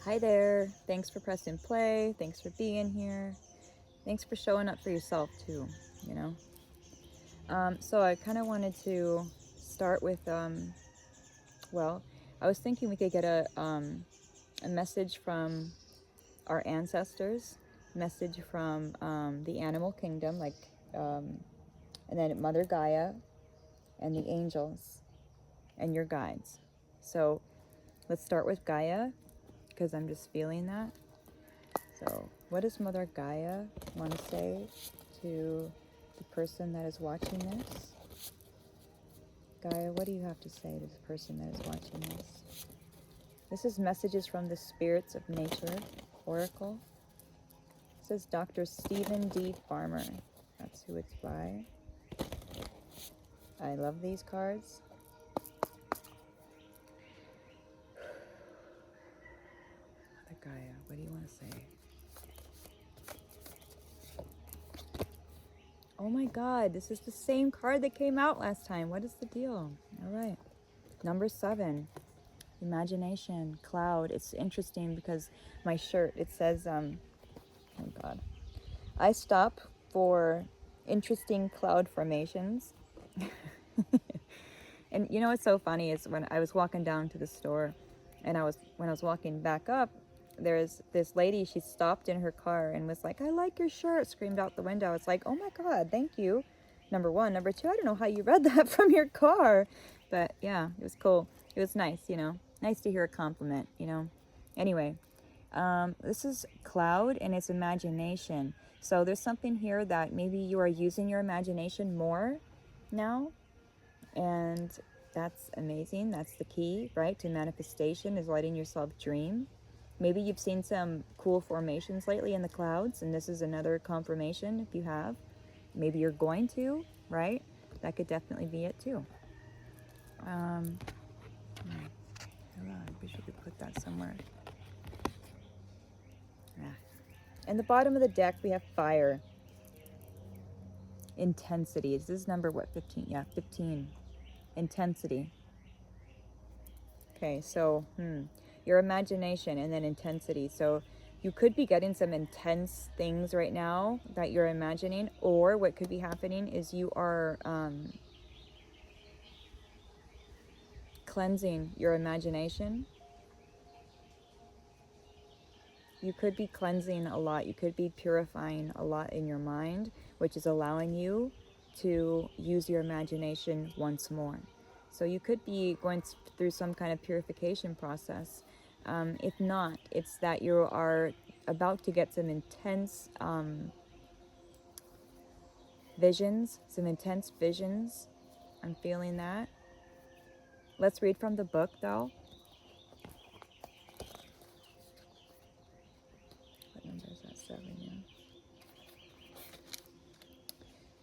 Hi there. Thanks for pressing play. Thanks for being here. Thanks for showing up for yourself too, you know. So I kind of wanted to start with, well, I was thinking we could get a message from our ancestors, message from the animal kingdom, and then Mother Gaia and the angels and your guides. So let's start with Gaia because I'm just feeling that. So, what does Mother Gaia want to say to the person that is watching this? Gaia, what do you have to say to the person that is watching this? This is Messages from the Spirits of Nature Oracle. This is Dr. Stephen D. Farmer. That's who it's by. I love these cards. Mother Gaia, what do you want to say? Oh my God, this is the same card that came out last time. What is the deal? All right. Number 7. Imagination, cloud. It's interesting because my shirt, it says, oh God, I stop for interesting cloud formations. And you know what's so funny is when I was walking down to the store and when I was walking back up, there's this lady, she stopped in her car and was like, I like your shirt, screamed out the window. It's like, oh my God, thank you. Number one. Number two, I don't know how you read that from your car. But yeah, it was cool. It was nice, you know. Nice to hear a compliment, you know. Anyway, this is cloud and it's imagination. So there's something here that maybe you are using your imagination more now, and that's amazing. That's the key, right, to manifestation, is letting yourself dream. Maybe you've seen some cool formations lately in the clouds, and this is another confirmation if you have. Maybe you're going to, right? That could definitely be it too. Hold on, I wish we could put that somewhere. Yeah. In the bottom of the deck, we have fire. Intensity. This is number what, 15? Yeah, 15. Intensity. Okay, so your imagination and then intensity. So you could be getting some intense things right now that you're imagining, or what could be happening is you are cleansing your imagination. You could be cleansing a lot. You could be purifying a lot in your mind, which is allowing you to use your imagination once more. So you could be going through some kind of purification process. If not, it's that you are about to get some intense visions, some intense visions. I'm feeling that. Let's read from the book, though. What number is that? 7,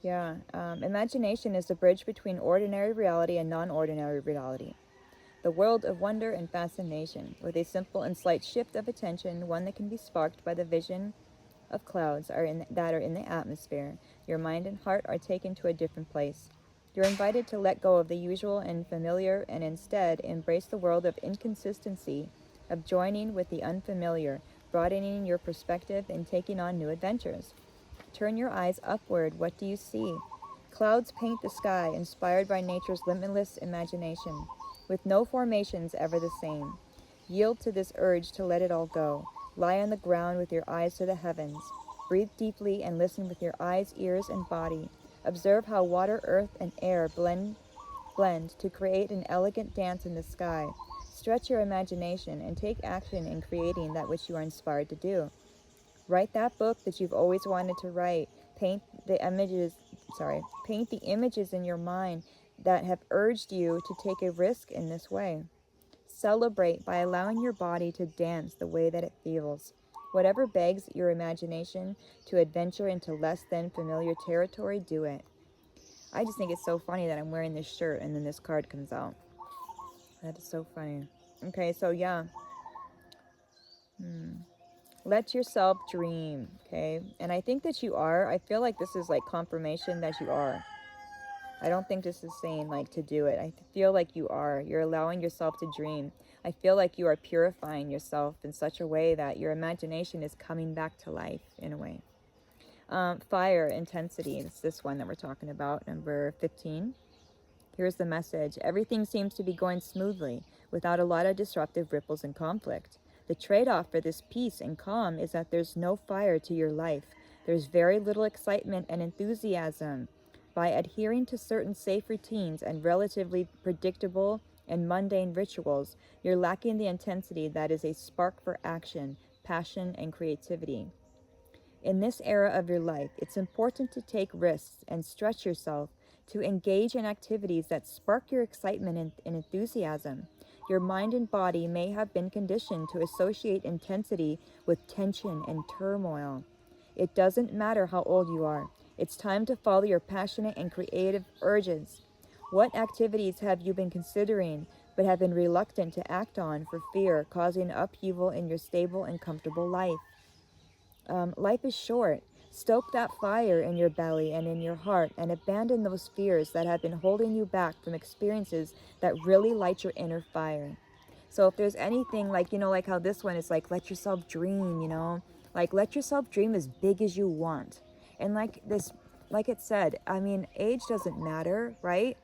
yeah. Yeah, imagination is the bridge between ordinary reality and non-ordinary reality. The world of wonder and fascination, with a simple and slight shift of attention, one that can be sparked by the vision of clouds that are in the atmosphere. Your mind and heart are taken to a different place. You're invited to let go of the usual and familiar and instead embrace the world of inconsistency, of joining with the unfamiliar, broadening your perspective and taking on new adventures. Turn your eyes upward. What do you see? Clouds paint the sky, inspired by nature's limitless imagination, with no formations ever the same. Yield to this urge to let it all go. Lie on the ground with your eyes to the heavens. Breathe deeply and listen with your eyes, ears, and body. Observe how water, earth, and air blend to create an elegant dance in the sky. Stretch your imagination and take action in creating that which you are inspired to do. Write that book that you've always wanted to write. Paint the images in your mind that have urged you to take a risk in this way. Celebrate by allowing your body to dance the way that it feels. Whatever begs your imagination to adventure into less than familiar territory, do it. I just think it's so funny that I'm wearing this shirt and then this card comes out. That is so funny. Okay, so yeah. Let yourself dream, okay? And I think that you are. I feel like this is like confirmation that you are. I don't think this is saying like to do it. I feel like you are. You're allowing yourself to dream. I feel like you are purifying yourself in such a way that your imagination is coming back to life in a way. Fire, intensity. It's this one that we're talking about, number 15. Here's the message. Everything seems to be going smoothly, without a lot of disruptive ripples and conflict. The trade-off for this peace and calm is that there's no fire to your life. There's very little excitement and enthusiasm. By adhering to certain safe routines and relatively predictable and mundane rituals, you're lacking the intensity that is a spark for action, passion, and creativity. In this era of your life, it's important to take risks and stretch yourself, to engage in activities that spark your excitement and enthusiasm. Your mind and body may have been conditioned to associate intensity with tension and turmoil. It doesn't matter how old you are. It's time to follow your passionate and creative urges. What activities have you been considering but have been reluctant to act on for fear, causing upheaval in your stable and comfortable life? Life is short. Stoke that fire in your belly and in your heart and abandon those fears that have been holding you back from experiences that really light your inner fire. So if there's anything like, like how this one is like, let yourself dream, like let yourself dream as big as you want. And like it said, I mean, age doesn't matter, right?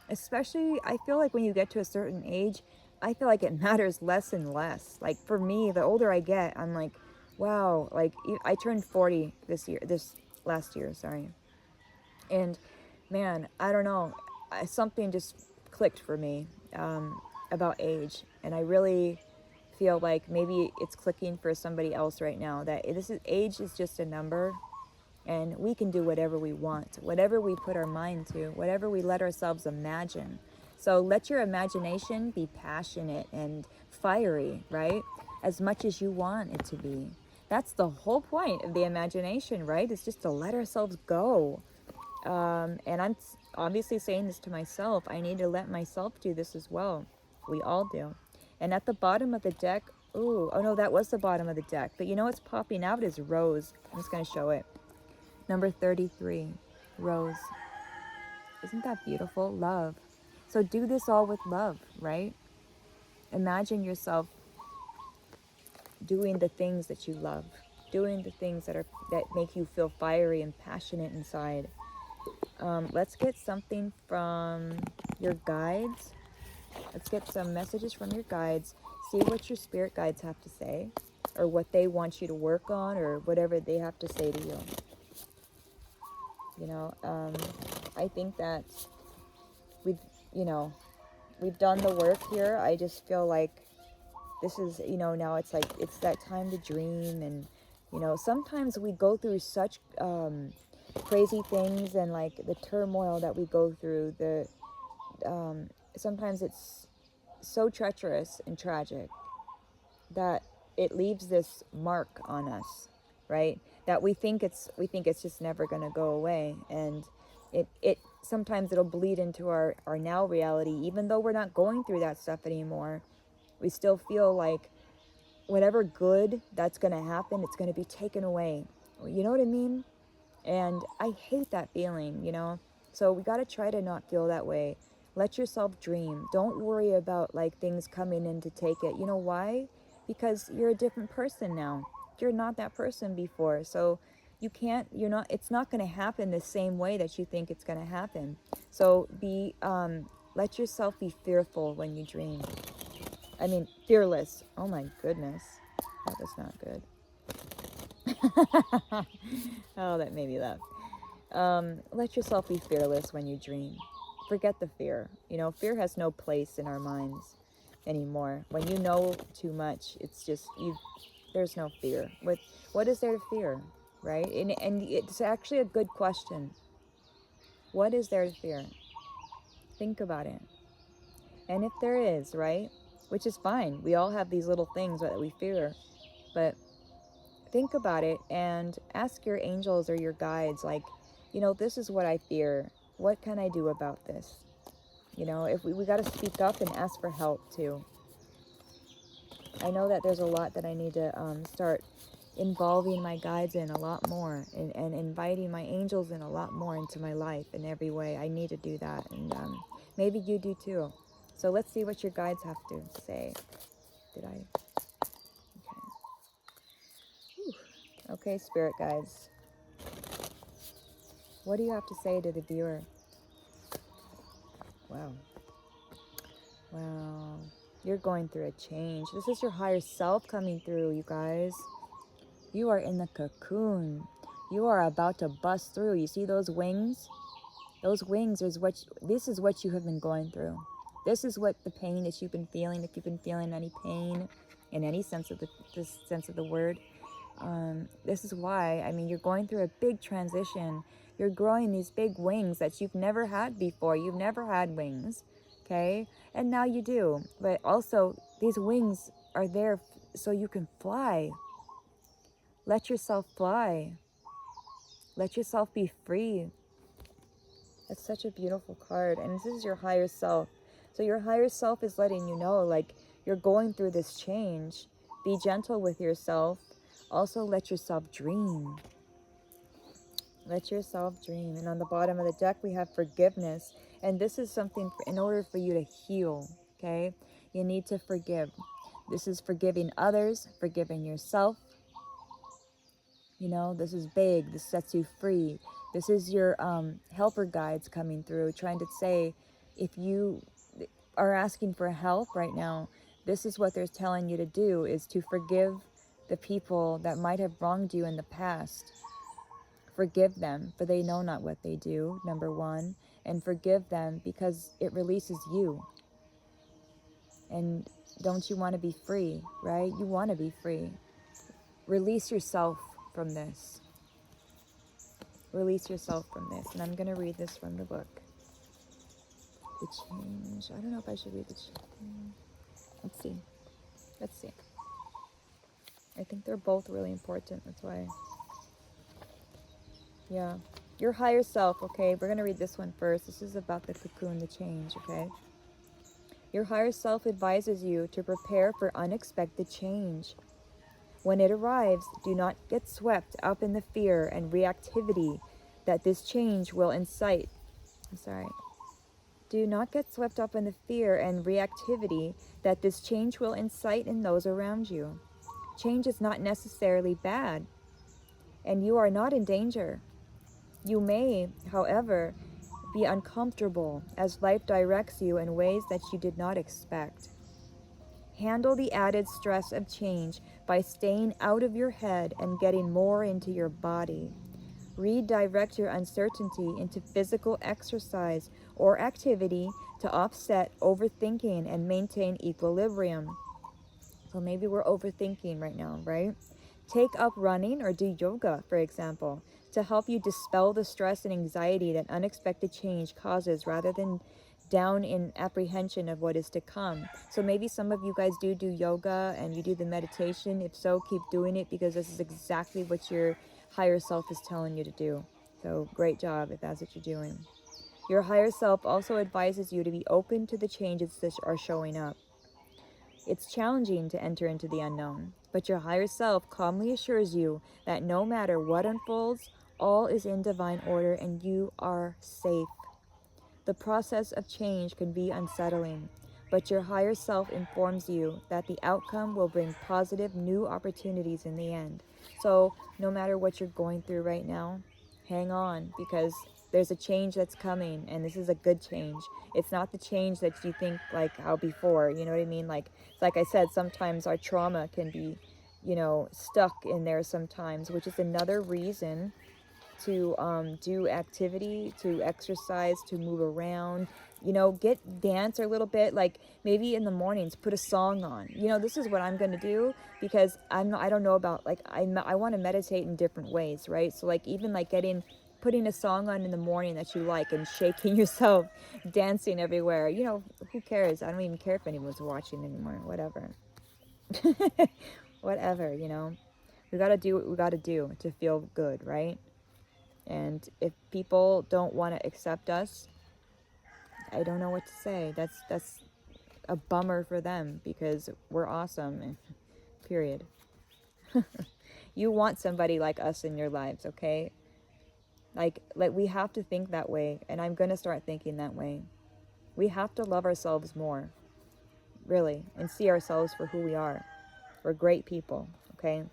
Especially, I feel like when you get to a certain age, I feel like it matters less and less. Like for me, the older I get, I'm like, wow, like I turned 40 this last year, sorry. And man, I don't know, something just clicked for me about age. And I really feel like maybe it's clicking for somebody else right now, that age is just a number. And we can do whatever we want, whatever we put our mind to, whatever we let ourselves imagine. So let your imagination be passionate and fiery, right? As much as you want it to be. That's the whole point of the imagination, right? It's just to let ourselves go. And I'm obviously saying this to myself. I need to let myself do this as well. We all do. And at the bottom of the deck, ooh, oh no, that was the bottom of the deck. But you know what's popping out is rose. I'm just going to show it. Number 33, rose. Isn't that beautiful? Love. So do this all with love, right? Imagine yourself doing the things that you love, doing the things that make you feel fiery and passionate inside. Let's get something from your guides. Let's get some messages from your guides. See what your spirit guides have to say, or what they want you to work on, or whatever they have to say to you. I think that we've, we've done the work here. I just feel like this is, now it's like, it's that time to dream. And, sometimes we go through such crazy things, and like the turmoil that we go through, sometimes it's so treacherous and tragic that it leaves this mark on us, right? That we think it's just never going to go away. And it sometimes it'll bleed into our now reality. Even though we're not going through that stuff anymore, we still feel like whatever good that's going to happen, it's going to be taken away. You know what I mean? And I hate that feeling, So we got to try to not feel that way. Let yourself dream. Don't worry about like things coming in to take it. You know why? Because you're a different person now. You're not that person before. So it's not going to happen the same way that you think it's going to happen. So let yourself be fearful when you dream. I mean, fearless. Oh my goodness. That was not good. Oh, that made me laugh. Let yourself be fearless when you dream. Forget the fear. Fear has no place in our minds anymore. When you know too much, it's just there's no fear. What is there to fear, right? And it's actually a good question. What is there to fear? Think about it. And if there is, right, which is fine. We all have these little things that we fear, but think about it and ask your angels or your guides, like, this is what I fear. What can I do about this? If we got to speak up and ask for help too. I know that there's a lot that I need to start involving my guides in a lot more, and inviting my angels in a lot more into my life in every way. I need to do that, and maybe you do too. So let's see what your guides have to say. Did I? Okay. Whew. Okay, spirit guides. What do you have to say to the viewer? Wow. Wow. You're going through a change. This is your higher self coming through, you guys. You are in the cocoon. You are about to bust through. You see those wings? Those wings is this is what you have been going through. This is what the pain that you've been feeling, if you've been feeling any pain in any sense of this sense of the word. This is why, I mean, you're going through a big transition. You're growing these big wings that you've never had before. You've never had wings, okay? And now you do. But also, these wings are there so you can fly. Let yourself fly. Let yourself be free. It's such a beautiful card. And this is your higher self. So your higher self is letting you know, like, you're going through this change. Be gentle with yourself. Also, let yourself dream. Let yourself dream. And on the bottom of the deck, we have forgiveness. And this is something in order for you to heal, okay? You need to forgive. This is forgiving others, forgiving yourself. You know, this is big. This sets you free. This is your helper guides coming through, trying to say, if you are asking for help right now, this is what they're telling you to do, is to forgive the people that might have wronged you in the past. Forgive them, for they know not what they do, number one. And forgive them because it releases you. And don't you want to be free, right? You want to be free. Release yourself from this. Release yourself from this. And I'm going to read this from the book. The change. I don't know if I should read the change. Let's see. Let's see. I think they're both really important. That's why. Yeah. Your higher self, okay? We're going to read this one first. This is about the cocoon, the change, okay? Your higher self advises you to prepare for unexpected change. When it arrives, do not get swept up in the fear and reactivity that this change will incite. Do not get swept up in the fear and reactivity that this change will incite in those around you. Change is not necessarily bad, and you are not in danger. You may, however, be uncomfortable as life directs you in ways that you did not expect. Handle the added stress of change by staying out of your head and getting more into your body. Redirect your uncertainty into physical exercise or activity to offset overthinking and maintain equilibrium. So maybe we're overthinking right now, right? Take up running or do yoga, for example, to help you dispel the stress and anxiety that unexpected change causes rather than down in apprehension of what is to come. So maybe some of you guys do yoga and you do the meditation. If so, keep doing it because this is exactly what your higher self is telling you to do. So great job if that's what you're doing. Your higher self also advises you to be open to the changes that are showing up. It's challenging to enter into the unknown, but your higher self calmly assures you that no matter what unfolds, all is in divine order and you are safe. The process of change can be unsettling, but your higher self informs you that the outcome will bring positive new opportunities in the end. So no matter what you're going through right now, hang on, because there's a change that's coming, and this is a good change. It's not the change that you think like how before, you know what I mean? Like I said, sometimes our trauma can be, stuck in there sometimes, which is another reason to do activity, to exercise, to move around, get dance a little bit, like maybe in the mornings put a song on. This is what I'm going to do, because I don't know about, like, I want to meditate in different ways, right? So like even like putting a song on in the morning that you like and shaking yourself, dancing everywhere, who cares? I don't even care if anyone's watching anymore. Whatever. Whatever. We got to do what we got to do to feel good, right? And if people don't want to accept us, I don't know what to say. That's a bummer for them, because we're awesome. Period. You want somebody like us in your lives, okay? Like we have to think that way, and I'm going to start thinking that way. We have to love ourselves more, really, and see ourselves for who we are. We're great people, okay?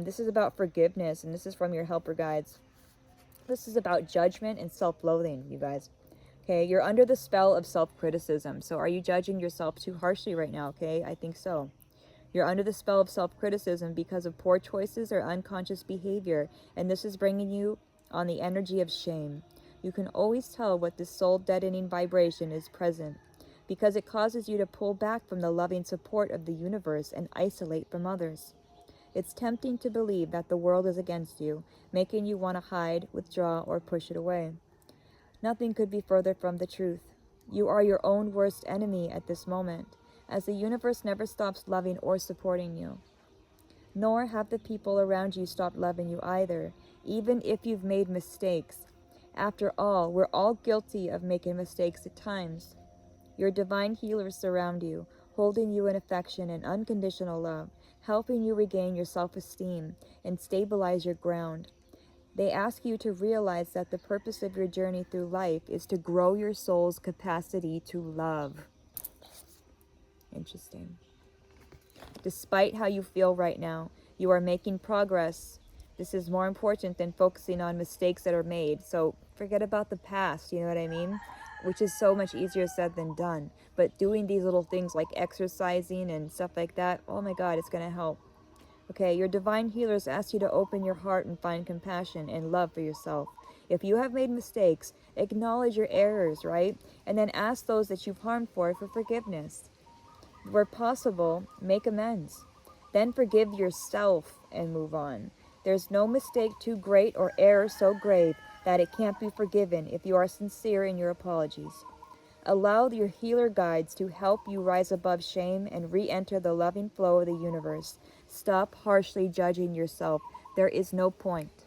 This is about forgiveness, and this is from your helper guides. This is about judgment and self-loathing, you guys. Okay, you're under the spell of self-criticism. So are you judging yourself too harshly right now? Okay, I think so. You're under the spell of self-criticism because of poor choices or unconscious behavior, and this is bringing you on the energy of shame. You can always tell what this soul-deadening vibration is present because it causes you to pull back from the loving support of the universe and isolate from others. It's tempting to believe that the world is against you, making you want to hide, withdraw, or push it away. Nothing could be further from the truth. You are your own worst enemy at this moment, as the universe never stops loving or supporting you. Nor have the people around you stopped loving you either, even if you've made mistakes. After all, we're all guilty of making mistakes at times. Your divine healers surround you, holding you in affection and unconditional love, helping you regain your self-esteem and stabilize your ground. They ask you to realize that the purpose of your journey through life is to grow your soul's capacity to love. Interesting. Despite how you feel right now, you are making progress. This is more important than focusing on mistakes that are made. So forget about the past, you know what I mean? Which is so much easier said than done. But doing these little things like exercising and stuff like that, oh my God, it's going to help. Okay, your divine healers ask you to open your heart and find compassion and love for yourself. If you have made mistakes, acknowledge your errors, right? And then ask those that you've harmed for forgiveness. Where possible, make amends. Then forgive yourself and move on. There's no mistake too great or error so grave that it can't be forgiven if you are sincere in your apologies. Allow your healer guides to help you rise above shame and re-enter the loving flow of the universe. Stop harshly judging yourself. There is no point.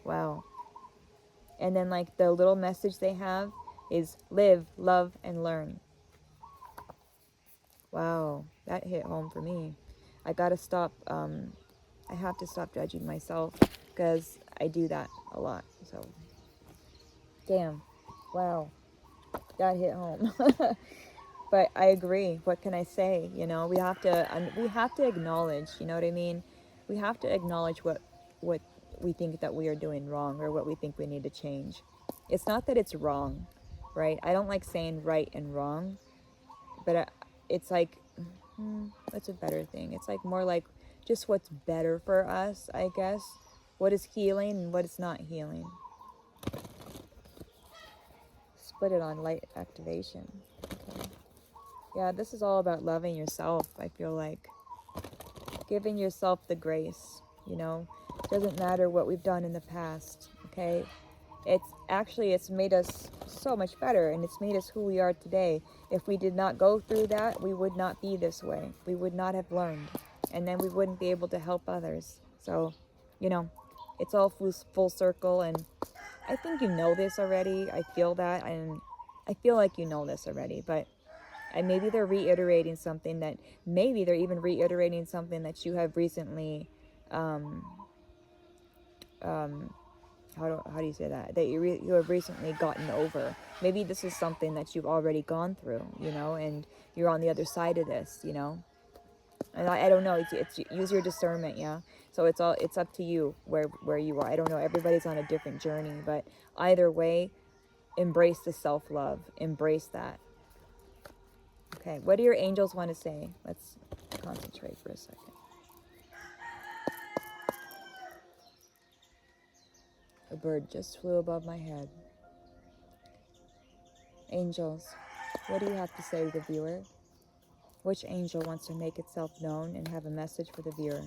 Wow. And then like the little message they have is live, love, and learn. Wow, that hit home for me. I gotta stop, I have to stop judging myself because I do that a lot. So, damn. Wow, that hit home. But I agree. What can I say? You know, we have to acknowledge. You know what I mean? We have to acknowledge what we think that we are doing wrong or what we think we need to change. It's not that it's wrong, right? I don't like saying right and wrong, but it's like, what's a better thing? It's like more like just what's better for us, I guess. What is healing and what is not healing. Split it on light activation. Okay. Yeah, this is all about loving yourself, I feel like. Giving yourself the grace, you know. Doesn't matter what we've done in the past, okay? It's made us so much better, and it's made us who we are today. If we did not go through that, we would not be this way. We would not have learned, and then we wouldn't be able to help others. So, you know, it's all full circle, and I think you know this already. I feel that, and I feel like you know this already, but and maybe they're reiterating something that, maybe they're even reiterating something that you have recently, how do you say that? That you have recently gotten over. Maybe this is something that you've already gone through, you know, and you're on the other side of this, you know. And I don't know. It's use your discernment, yeah. So it's up to you where you are. I don't know. Everybody's on a different journey, but either way, embrace the self-love. Embrace that. Okay, what do your angels want to say? Let's concentrate for a second. A bird just flew above my head. Angels, what do you have to say to the viewer? Which angel wants to make itself known and have a message for the viewer?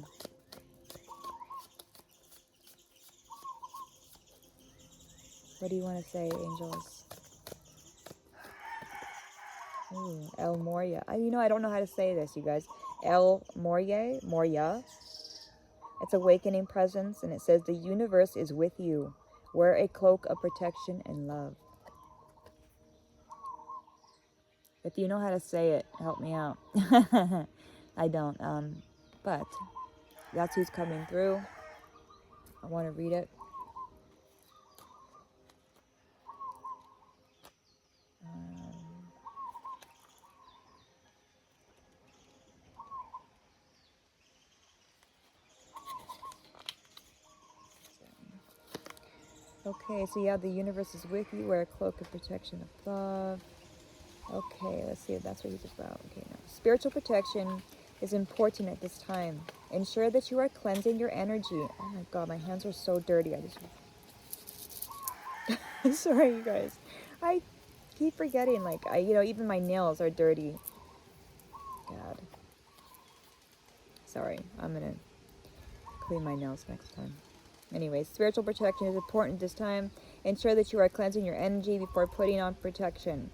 What do you want to say, angels? Ooh, El Moria. I don't know how to say this, you guys. El Moria. It's awakening presence, and it says the universe is with you. Wear a cloak of protection and love. If you know how to say it, help me out. I don't. But That's who's coming through. I want to read it. Okay, so yeah, the universe is with you. Wear a cloak of protection of love. Okay, let's see if that's what he's about. Okay, now spiritual protection is important at this time. Ensure that you are cleansing your energy. Oh my god, my hands are so dirty. I just sorry, you guys. I keep forgetting. Like even my nails are dirty. God. Sorry, I'm gonna clean my nails next time. Anyway, spiritual protection is important this time. Ensure that you are cleansing your energy before putting on protection.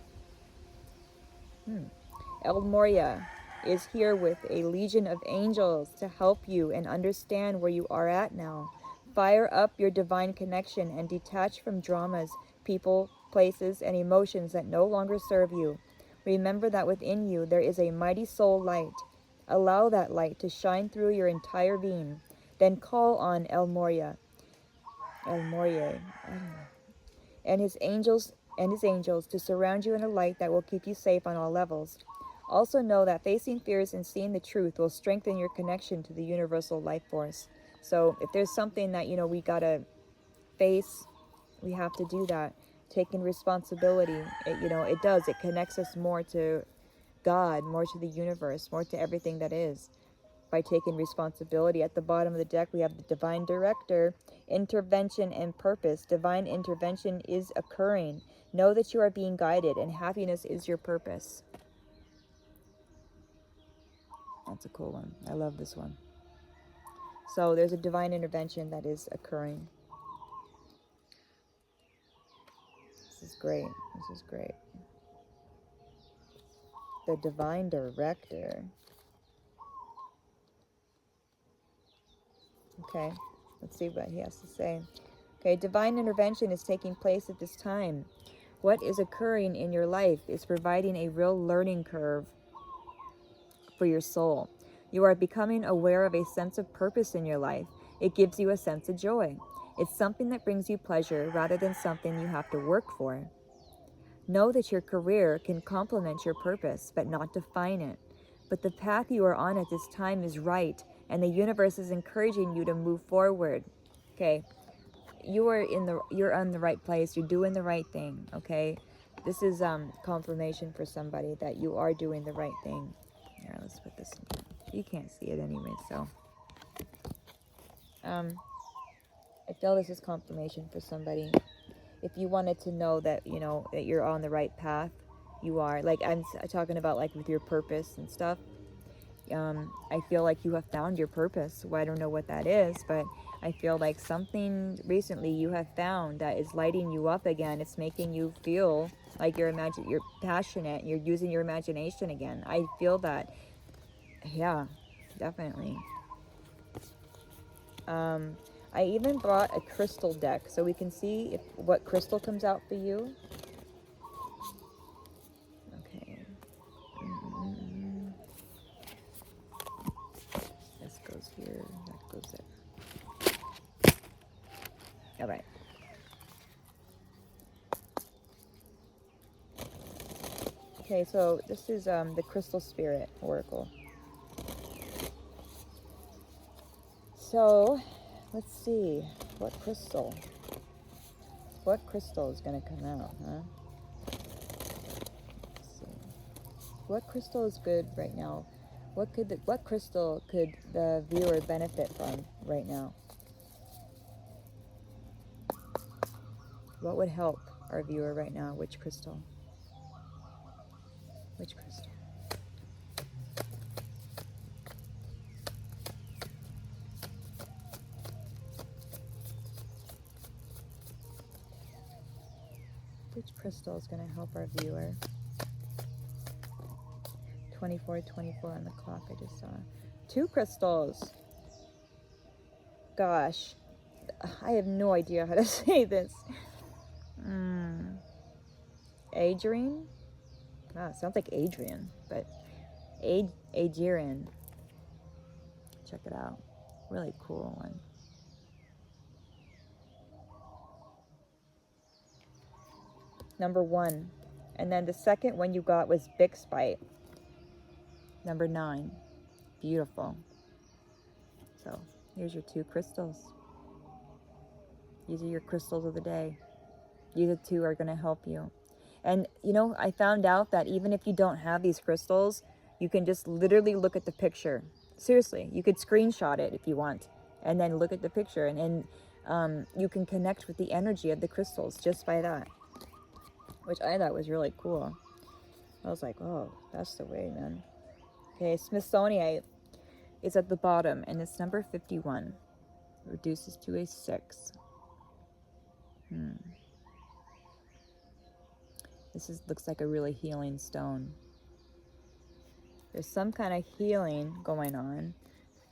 El Moria is here with a legion of angels to help you and understand where you are at now. Fire up your divine connection and detach from dramas, people, places, and emotions that no longer serve you. Remember that within you there is a mighty soul light. Allow that light to shine through your entire being. Then call on El Moria, and his angels to surround you in a light that will keep you safe on all levels. Also know that facing fears and seeing the truth will strengthen your connection to the universal life force. So if there's something that we gotta face, we have to do that. Taking responsibility, it does. It connects us more to God, more to the universe, more to everything that is. By taking responsibility. At the bottom of the deck, we have the Divine Director, intervention and purpose. Divine intervention is occurring. Know that you are being guided, and happiness is your purpose. That's a cool one. I love this one. So there's a divine intervention that is occurring. This is great. This is great. The Divine Director. Okay, let's see what he has to say. Okay, divine intervention is taking place at this time. What is occurring in your life is providing a real learning curve for your soul. You are becoming aware of a sense of purpose in your life. It gives you a sense of joy. It's something that brings you pleasure rather than something you have to work for. Know that your career can complement your purpose, but not define it. But the path you are on at this time is right, and the universe is encouraging you to move forward. Okay, you're on the right place. You're doing the right thing. Okay, this is confirmation for somebody that you are doing the right thing. Here, let's put this in. You can't see it anyway, so I feel this is confirmation for somebody. If you wanted to know that that you're on the right path, you are. Like I'm talking about, like with your purpose and stuff. I feel like you have found your purpose. Well, I don't know what that is, but I feel like something recently you have found that is lighting you up again. It's making you feel like you're passionate. You're using your imagination again. I feel that. Yeah, definitely. I even brought a crystal deck so we can see what crystal comes out for you. Okay. This goes here. That goes there. All right. Okay, so this is the Crystal Spirit Oracle. So, let's see. What crystal is going to come out, huh? Let's see. What crystal is good right now? What crystal could the viewer benefit from right now? What would help our viewer right now? Which crystal? Which crystal? Which crystal is going to help our viewer? 24 on the clock, I just saw. 2 crystals. Gosh, I have no idea how to say this. Adrian? Wow, it sounds like Adrian, but Adrian. Check it out. Really cool one. Number 1. And then the second one you got was Bixbite. Number 9. Beautiful. So here's your 2 crystals. These are your crystals of the day. These 2 are going to help you. And you know, I found out that even if you don't have these crystals, you can just literally look at the picture. Seriously, you could screenshot it if you want, and then look at the picture, and you can connect with the energy of the crystals just by that, which I thought was really cool. I was like, oh, that's the way, man. Okay, Smithsonianite is at the bottom, and it's number 51. It reduces to a 6. This looks like a really healing stone. There's some kind of healing going on.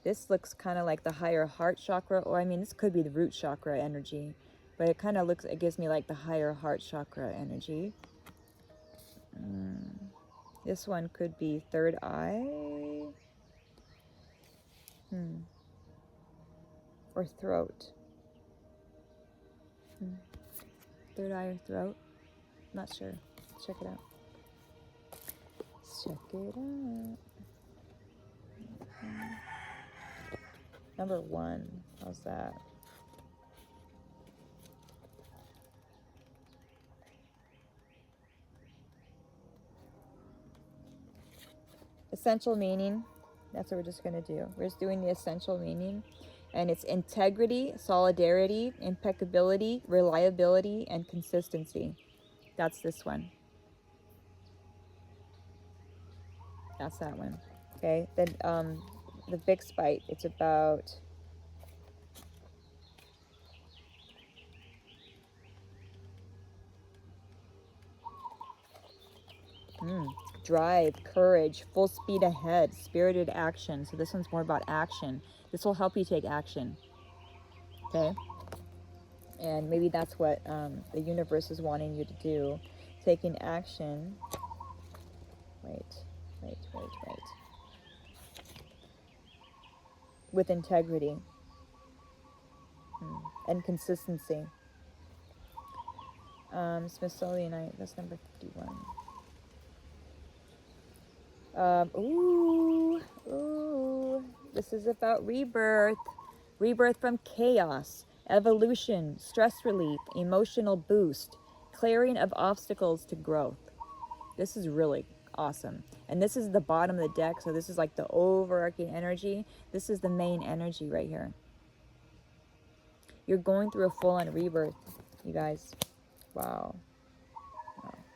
This looks kind of like the higher heart chakra, or I mean, this could be the root chakra energy, but it kind of looks, it gives me like the higher heart chakra energy. This one could be third eye. Or throat. Third eye or throat. Not sure. Let's check it out. Let's check it out. Number 1. How's that? Essential meaning. That's what we're just going to do. We're just doing the essential meaning. And it's integrity, solidarity, impeccability, reliability, and consistency. That's this one. That's that one. Okay. Then the Bixbite, it's about drive, courage, full speed ahead, spirited action. So this one's more about action. This will help you take action. Okay? And maybe that's what the universe is wanting you to do. Taking action. Wait. With integrity. And consistency. Smithsonianite, that's number 51. This is about rebirth. Rebirth from chaos, evolution, stress relief, emotional boost, clearing of obstacles to growth. This is really awesome. And this is the bottom of the deck, so this is like the overarching energy. This is the main energy right here. You're going through a full-on rebirth, you guys. Wow.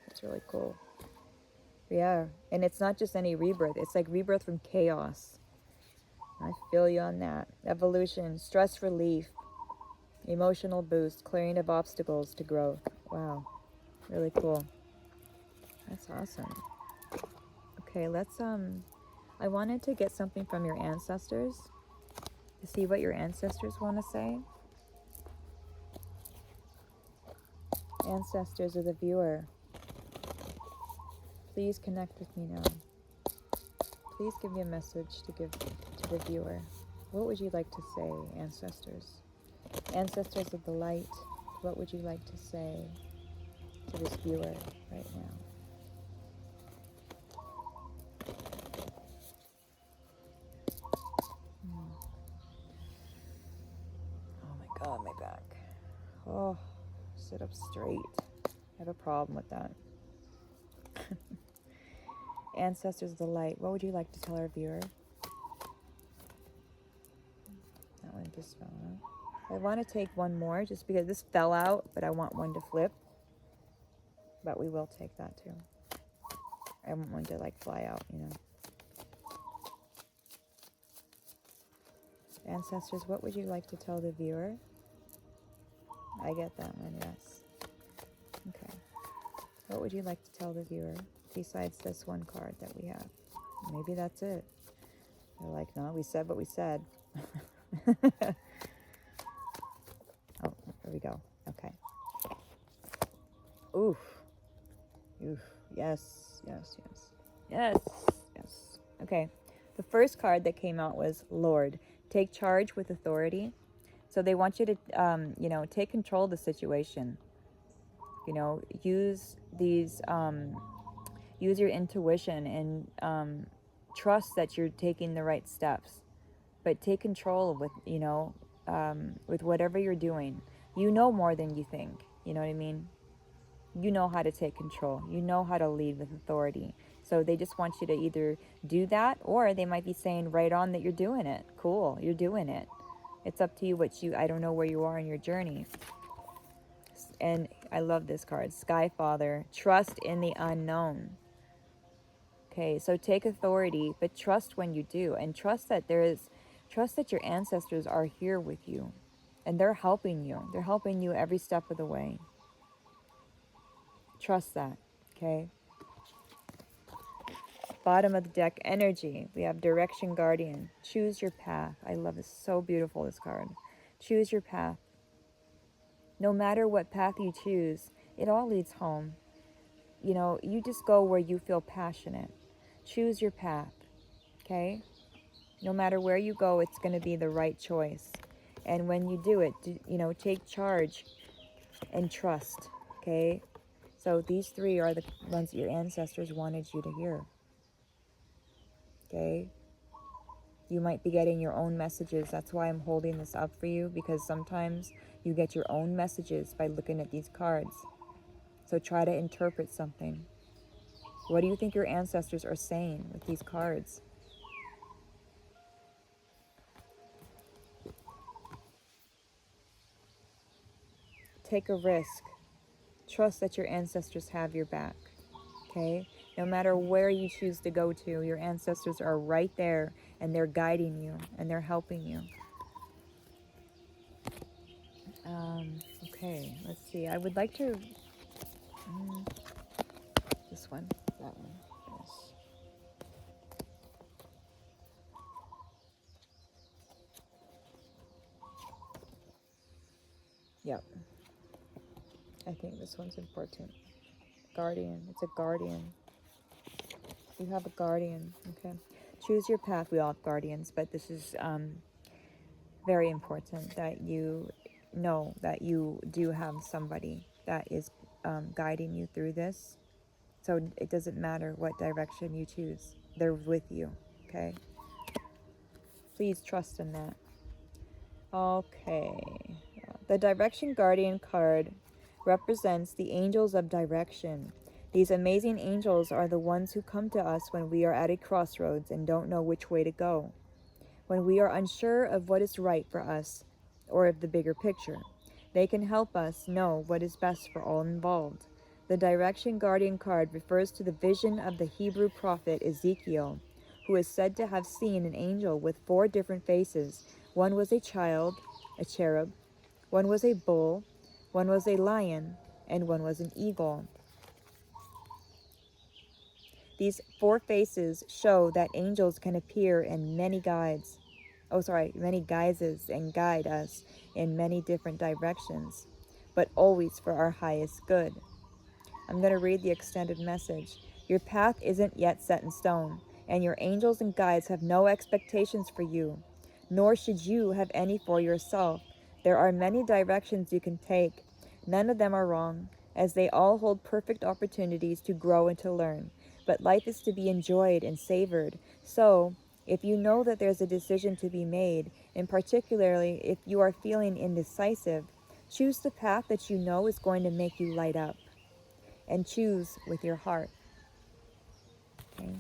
That's really cool. Yeah, and it's not just any rebirth. It's like rebirth from chaos. I feel you on that. Evolution, stress relief, emotional boost, clearing of obstacles to growth. Wow, really cool. That's awesome. Okay, let's I wanted to get something from your ancestors to see what your ancestors want to say. Ancestors of the viewer, please connect with me now. Please give me a message to give to the viewer. What would you like to say, ancestors? Ancestors of the light, what would you like to say to this viewer right now? Oh my God, my back. Oh, sit up straight. I have a problem with that. Ancestors of the light, what would you like to tell our viewer? That one just fell out. I want to take one more just because this fell out, but I want one to flip. But we will take that too. I want one to like fly out, you know. Ancestors, what would you like to tell the viewer? I get that one, yes. Okay. What would you like to tell the viewer besides this one card that we have? Maybe that's it. They're like, no, we said what we said. Oh, here we go. Okay. Oof. Oof. Yes. Yes. Yes. Yes. Yes. Okay. The first card that came out was Lord. Take charge with authority. So they want you to, you know, take control of the situation. You know, use these, use your intuition and trust that you're taking the right steps. But take control with, you know, with whatever you're doing. You know more than you think. You know what I mean? You know how to take control. You know how to lead with authority. So they just want you to either do that, or they might be saying right on that you're doing it. Cool, you're doing it. It's up to you what you, I don't know where you are in your journey. And I love this card, Sky Father. Trust in the unknown. Okay, so take authority, but trust when you do. And trust that trust that your ancestors are here with you. And they're helping you. They're helping you every step of the way. Trust that, okay? Bottom of the deck, energy. We have Direction Guardian. Choose your path. I love this. So beautiful, this card. Choose your path. No matter what path you choose, it all leads home. You know, you just go where you feel passionate. Choose your path, okay? No matter where you go, it's going to be the right choice. And when you do it, you know, take charge and trust, okay? So these three are the ones that your ancestors wanted you to hear. Okay? You might be getting your own messages. That's why I'm holding this up for you, because sometimes you get your own messages by looking at these cards. So try to interpret something. What do you think your ancestors are saying with these cards? Take a risk. Trust that your ancestors have your back. Okay? No matter where you choose to go to, your ancestors are right there, and they're guiding you and they're helping you. Okay, let's see. I would like to... this one, that one, yes. Yep. I think this one's important. Guardian. It's a guardian. You have a guardian. Okay. Choose your path. We all have guardians, but this is very important that you know that you do have somebody that is guiding you through this. So it doesn't matter what direction you choose. They're with you. Okay. Please trust in that. Okay. The Direction Guardian card represents the angels of direction. These amazing angels are the ones who come to us when we are at a crossroads and don't know which way to go, when we are unsure of what is right for us or of the bigger picture. They can help us know what is best for all involved. The Direction Guardian card refers to the vision of the Hebrew prophet Ezekiel, who is said to have seen an angel with 4 different faces. One was a child, a cherub, one was a bull, one was a lion, and one was an eagle. These 4 faces show that angels can appear in many many guises and guide us in many different directions, but always for our highest good. I'm going to read the extended message. Your path isn't yet set in stone, and your angels and guides have no expectations for you, nor should you have any for yourself. There are many directions you can take. None of them are wrong, as they all hold perfect opportunities to grow and to learn. But life is to be enjoyed and savored. So, if you know that there's a decision to be made, and particularly if you are feeling indecisive, choose the path that you know is going to make you light up. And choose with your heart. Okay?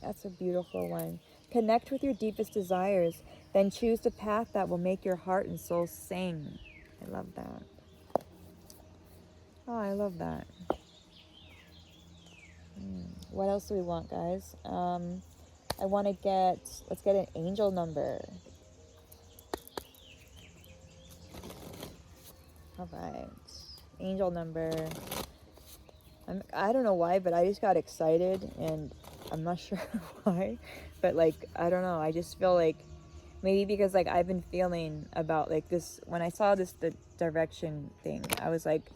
That's a beautiful one. Connect with your deepest desires, then choose the path that will make your heart and soul sing. I love that. Oh, I love that. What else do we want, guys? I want to let's get an angel number. All right. Angel number. I don't know why, but I just got excited, and I'm not sure why, but like, I don't know. I just feel like maybe because like I've been feeling about like this, when I saw the direction thing, I was like,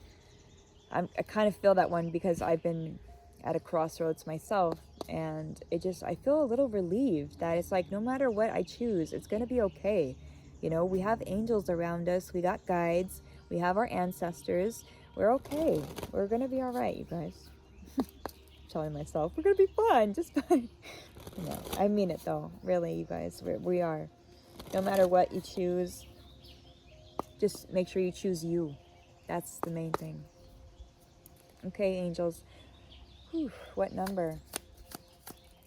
I kind of feel that one because I've been at a crossroads myself, And I feel a little relieved that it's like, no matter what I choose, it's going to be okay. You know, we have angels around us, we got guides, we have our ancestors. We're okay. We're going to be all right, you guys. Telling myself, we're going to be fine, just fine. No, I mean it though. Really, you guys, we are. No matter what you choose, just make sure you choose you. That's the main thing. Okay, angels. Whew, what number?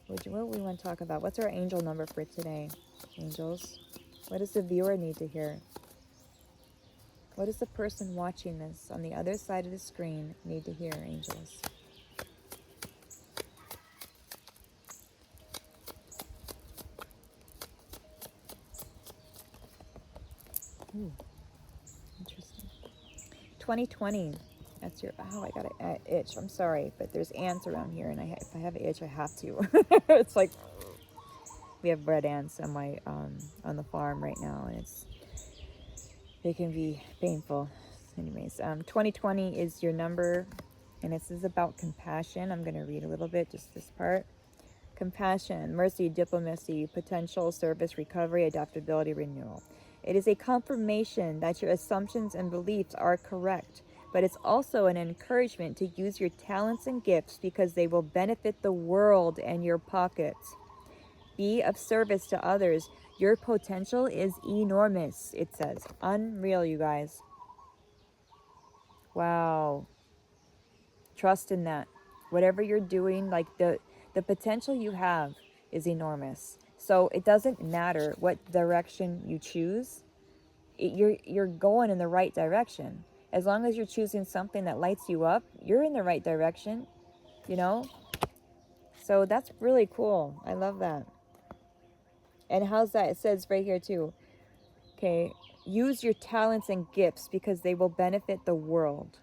What do we want to talk about? What's our angel number for today, angels? What does the viewer need to hear? What does the person watching this on the other side of the screen need to hear, angels? Ooh, interesting. 2020. That's your... Oh, I got an itch. I'm sorry, but there's ants around here, and if I have an itch, I have to. It's like... We have red ants on my on the farm right now, and they can be painful. Anyways, 2020 is your number, and this is about compassion. I'm going to read a little bit, just this part. Compassion, mercy, diplomacy, potential, service, recovery, adaptability, renewal. It is a confirmation that your assumptions and beliefs are correct, but it's also an encouragement to use your talents and gifts because they will benefit the world and your pockets. Be of service to others. Your potential is enormous, it says. Unreal, you guys. Wow. Trust in that. Whatever you're doing, like the potential you have is enormous. So it doesn't matter what direction you choose. You're going in the right direction. As long as you're choosing something that lights you up, you're in the right direction, you know? So that's really cool. I love that. And how's that? It says right here too. Okay, use your talents and gifts because they will benefit the world.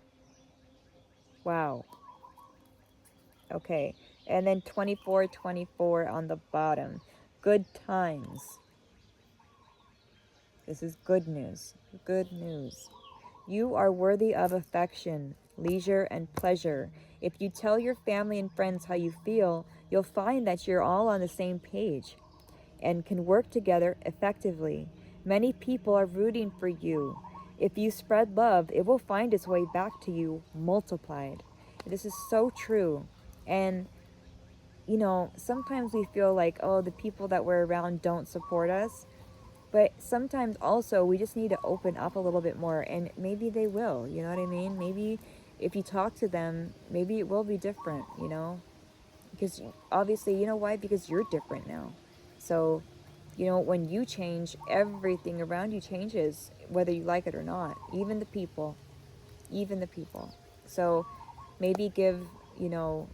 Wow. Okay, and then 24 on the bottom. Good times. This is good news. Good news. You are worthy of affection, leisure, and pleasure. If you tell your family and friends how you feel, you'll find that you're all on the same page and can work together effectively. Many people are rooting for you. If you spread love, it will find its way back to you multiplied. This is so true. And, you know, sometimes we feel like, oh, the people that we're around don't support us. But sometimes also we just need to open up a little bit more, and maybe they will, you know what I mean? Maybe if you talk to them, maybe it will be different, you know? Because obviously, you know why? Because you're different now. So, you know, when you change, everything around you changes, whether you like it or not. Even the people. Even the people. So maybe give, you know,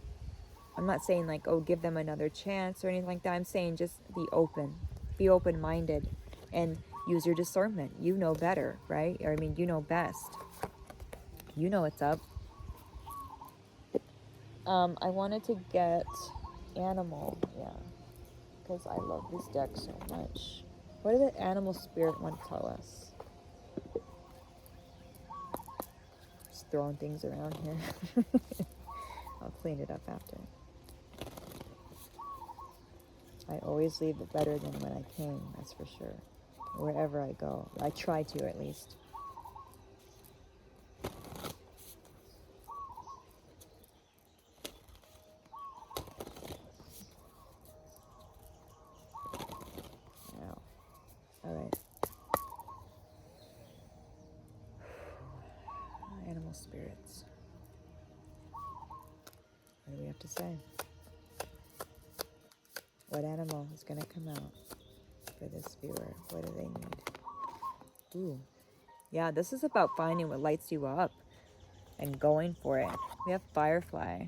I'm not saying like, oh, give them another chance or anything like that. I'm saying just be open. Be open-minded and use your discernment. You know better, right? Or I mean, you know best. You know what's up. I wanted to get animal, yeah, because I love this deck so much. What did the animal spirit want to tell us? Just throwing things around here. I'll clean it up after. I always leave it better than when I came, that's for sure. Wherever I go. I try to, at least. Wow. Alright. Animal spirits. What do we have to say? What animal is going to come out for this viewer? What do they need? Ooh. Yeah, this is about finding what lights you up and going for it. We have Firefly.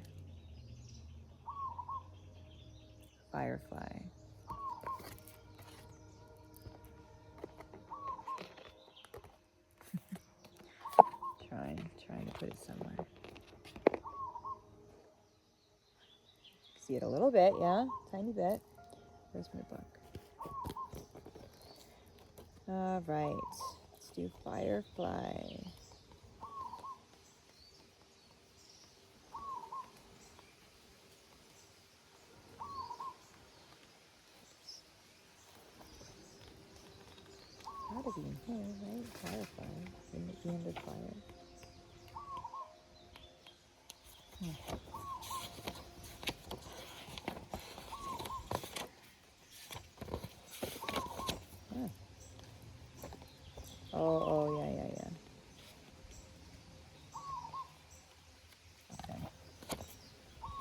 Firefly. Trying to put it somewhere. See it a little bit, yeah? Tiny bit. Where's my book? Alright. Let's do Firefly. gotta be in here, right? Firefly. In the end of fire. Huh. Oh, yeah. Okay.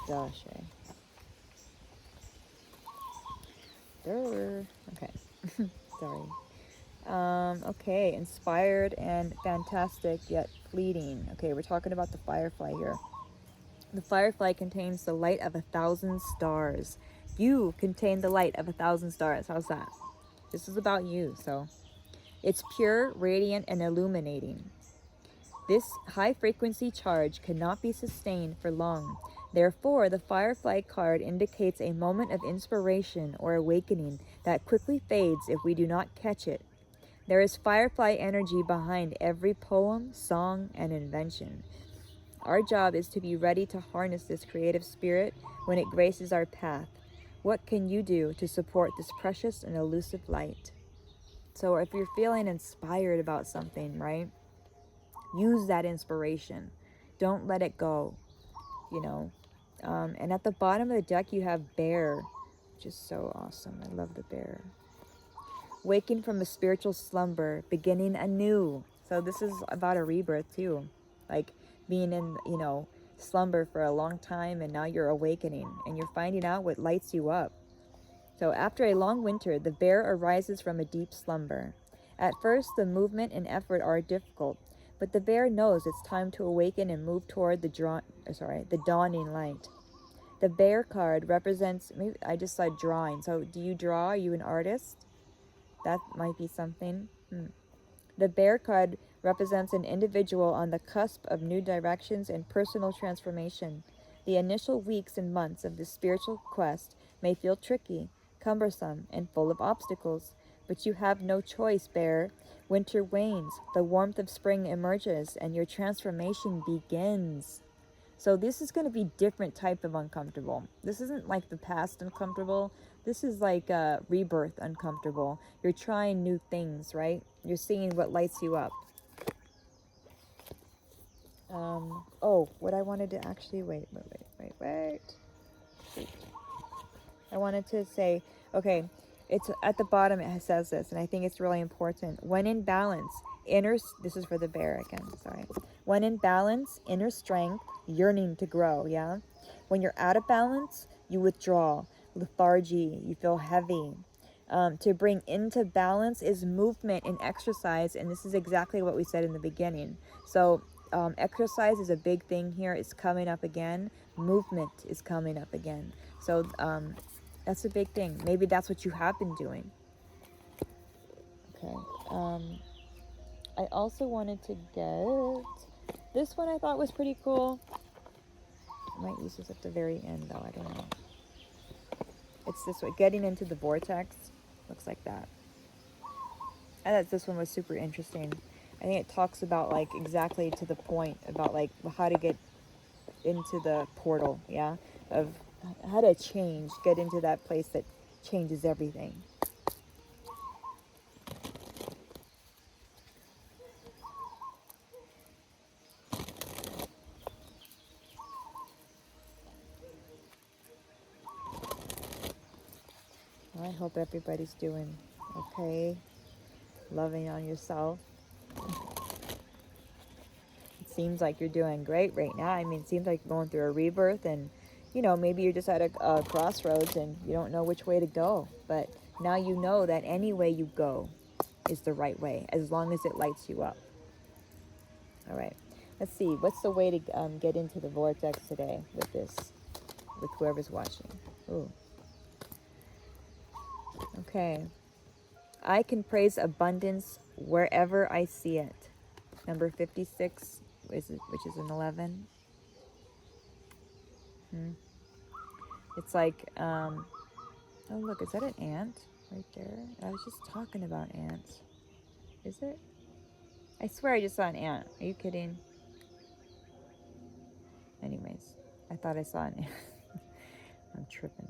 Gosh, Okay. Sorry. Okay, inspired and fantastic yet fleeting. Okay, we're talking about the firefly here. The firefly contains the light of 1,000 stars. You contain the light of 1,000 stars. How's that? This is about you, so it's pure, radiant, and illuminating. This high frequency charge cannot be sustained for long. Therefore, the Firefly card indicates a moment of inspiration or awakening that quickly fades if we do not catch it. There is Firefly energy behind every poem, song, and invention. Our job is to be ready to harness this creative spirit when it graces our path. What can you do to support this precious and elusive light? So if you're feeling inspired about something, right? Use that inspiration. Don't let it go, you know. And at the bottom of the deck, you have Bear, which is so awesome. I love the bear. Waking from a spiritual slumber, beginning anew. So this is about a rebirth too. Like being in, slumber for a long time, and now you're awakening and you're finding out what lights you up. So after a long winter, the bear arises from a deep slumber. At first, the movement and effort are difficult, but the bear knows it's time to awaken and move toward the dawning light. The bear card represents, maybe I just said drawing. So do you draw? Are you an artist? That might be something. The bear card represents an individual on the cusp of new directions and personal transformation. The initial weeks and months of this spiritual quest may feel tricky, cumbersome, and full of obstacles. But you have no choice, bear. Winter wanes, the warmth of spring emerges, and your transformation begins. So this is going to be different type of uncomfortable. This isn't like the past uncomfortable. This is like a rebirth uncomfortable. You're trying new things, right? You're seeing what lights you up. What I wanted to actually, wait. I wanted to say, okay, it's at the bottom, it says this, and I think it's really important. When in balance, this is for the bear again, sorry. When in balance, inner strength, yearning to grow, yeah? When you're out of balance, you withdraw, lethargy, you feel heavy. To bring into balance is movement and exercise, and this is exactly what we said in the beginning. So exercise is a big thing here. It's coming up again. Movement is coming up again. So that's a big thing. Maybe that's what you have been doing. Okay. I also wanted to get this one. I thought was pretty cool. I might use this at the very end, though. I don't know. It's this way. Getting into the vortex. Looks like that. I thought this one was super interesting. I think it talks about like exactly to the point about like how to get into the portal, yeah, of how to get into that place that changes everything. Well, I hope everybody's doing okay, loving on yourself. It seems like you're doing great right now. I mean, it seems like you're going through a rebirth, and maybe you're just at a crossroads and you don't know which way to go, but now you know that any way you go is the right way, as long as it lights you up. All right, let's see, what's the way to get into the vortex today with whoever's watching. Ooh. Okay. I can praise abundance wherever I see it. Number 56, which is an 11. It's like, oh look, is that an ant right there? I was just talking about ants. Is it? I swear I just saw an ant. Are you kidding? Anyways, I thought I saw an ant. I'm tripping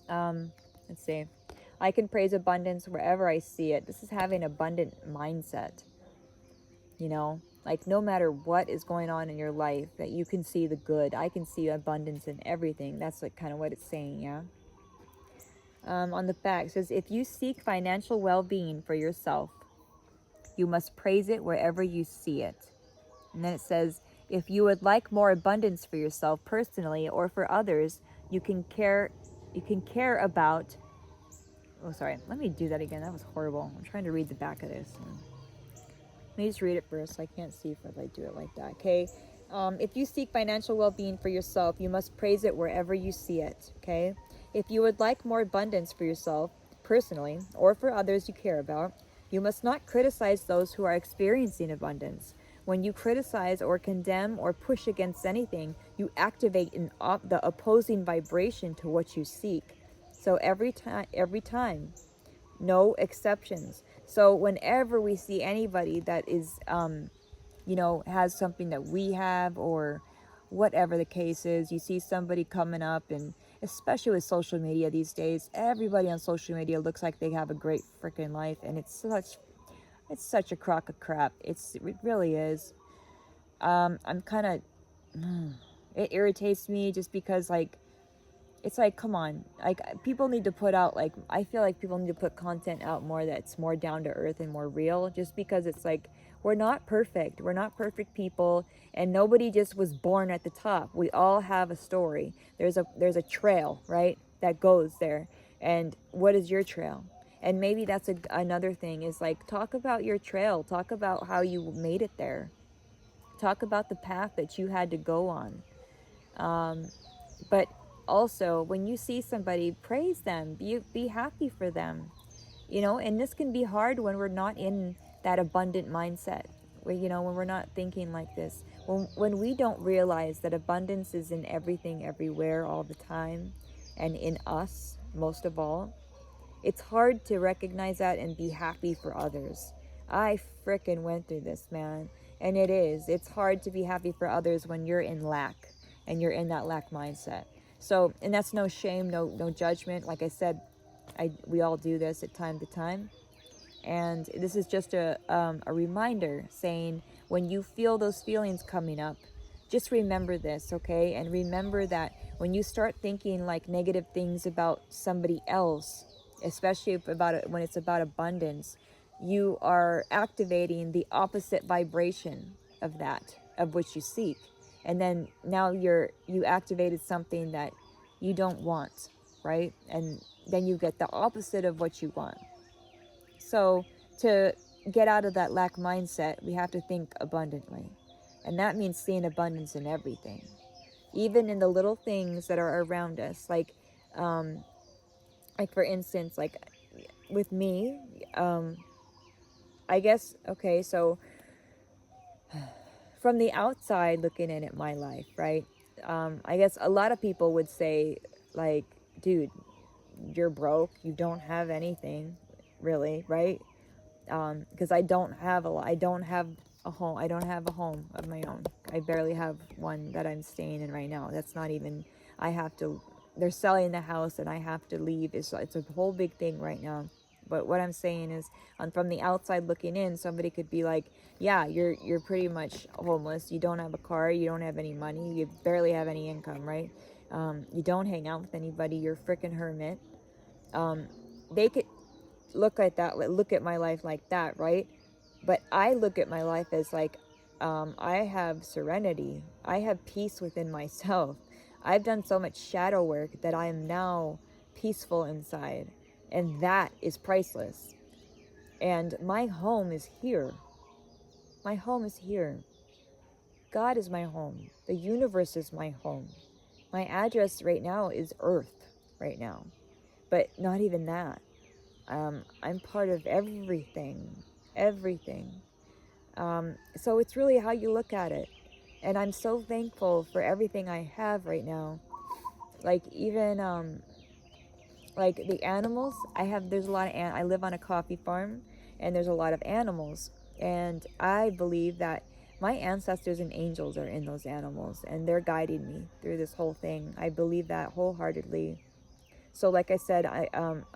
now. Let's see. I can praise abundance wherever I see it. This is having abundant mindset. You know, like no matter what is going on in your life, that you can see the good. I can see abundance in everything. That's like kind of what it's saying, yeah. On the back it says, if you seek financial well-being for yourself, you must praise it wherever you see it. And then it says, if you would like more abundance for yourself personally or for others, you can care about. Oh, sorry. Let me do that again. That was horrible. I'm trying to read the back of this. Let me just read it first. I can't see if I do it like that. Okay. If you seek financial well-being for yourself, you must praise it wherever you see it. Okay. If you would like more abundance for yourself personally or for others you care about, you must not criticize those who are experiencing abundance. When you criticize or condemn or push against anything, you activate the opposing vibration to what you seek. So every time, no exceptions. So whenever we see anybody that is, has something that we have, or whatever the case is, you see somebody coming up, and especially with social media these days, everybody on social media looks like they have a great freaking life, and it's such a crock of crap. It really is. I'm kind of, it irritates me just because, like, it's like, come on, like, people need to put out, like, I feel like people need to put content out more that's more down to earth and more real, just because it's like, we're not perfect people, and nobody just was born at the top. We all have a story. There's a trail, right, that goes there. And what is your trail? And maybe that's another thing, is like, talk about your trail, talk about how you made it there, talk about the path that you had to go on. But also, when you see somebody, praise them, be happy for them, and this can be hard when we're not in that abundant mindset, when we're not thinking like this, when we don't realize that abundance is in everything, everywhere, all the time, and in us most of all. It's hard to recognize that and be happy for others. I frickin' went through this, man. And it's hard to be happy for others when you're in lack and you're in that lack mindset. So, and that's no shame, no judgment. Like I said, we all do this at time to time. And this is just a reminder saying, when you feel those feelings coming up, just remember this, okay? And remember that when you start thinking like negative things about somebody else, especially when it's about abundance, you are activating the opposite vibration of that, of which you seek. And then now you activated something that you don't want, right? And then you get the opposite of what you want. So to get out of that lack mindset, we have to think abundantly. And that means seeing abundance in everything, even in the little things that are around us. Like for instance, like with me, I guess, okay, so from the outside looking in at my life, right? I guess a lot of people would say, like, dude, you're broke, you don't have anything, really, right? Because I don't have a home. I don't have a home of my own. I barely have one that I'm staying in right now. That's not even, they're selling the house and I have to leave. It's a whole big thing right now. But what I'm saying is, from the outside looking in, somebody could be like, yeah, you're pretty much homeless. You don't have a car. You don't have any money. You barely have any income, right? You don't hang out with anybody. You're a freaking hermit. They could look at my life like that, right? But I look at my life as like, I have serenity. I have peace within myself. I've done so much shadow work that I am now peaceful inside. And that is priceless. And my home is here. My home is here. God is my home. The universe is my home. My address right now is Earth right now. But not even that. I'm part of everything. So it's really how you look at it. And I'm so thankful for everything I have right now. Like, even like the animals there's a lot of I live on a coffee farm, and there's a lot of animals, and I believe that my ancestors and angels are in those animals, and they're guiding me through this whole thing. I believe that wholeheartedly. So like I said,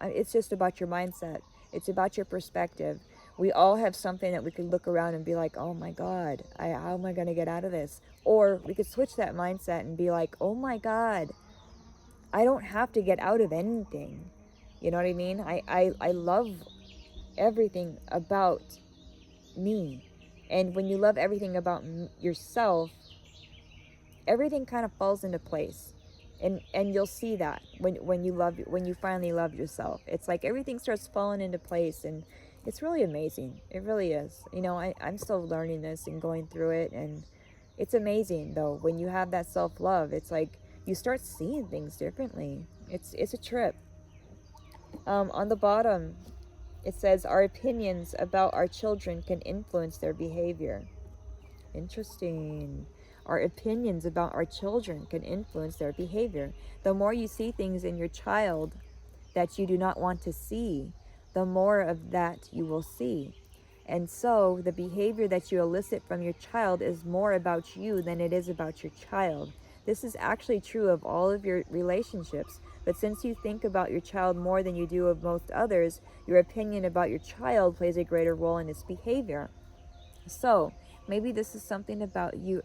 it's just about your mindset. It's about your perspective. We all have something that we could look around and be like, oh my God, how am I going to get out of this? Or we could switch that mindset and be like, oh my God, I don't have to get out of anything. You know what I mean? I love everything about me. And when you love everything about yourself, everything kind of falls into place. And you'll see that when you finally love yourself. It's like everything starts falling into place, and it's really amazing. It really is. You know, I'm still learning this and going through it, and it's amazing though. When you have that self-love, it's like you start seeing things differently. It's a trip. On the bottom, it says our opinions about our children can influence their behavior. Interesting. Our opinions about our children can influence their behavior. The more you see things in your child that you do not want to see, the more of that you will see. And so the behavior that you elicit from your child is more about you than it is about your child. This is actually true of all of your relationships. But since you think about your child more than you do of most others, your opinion about your child plays a greater role in its behavior. So maybe this is something about you.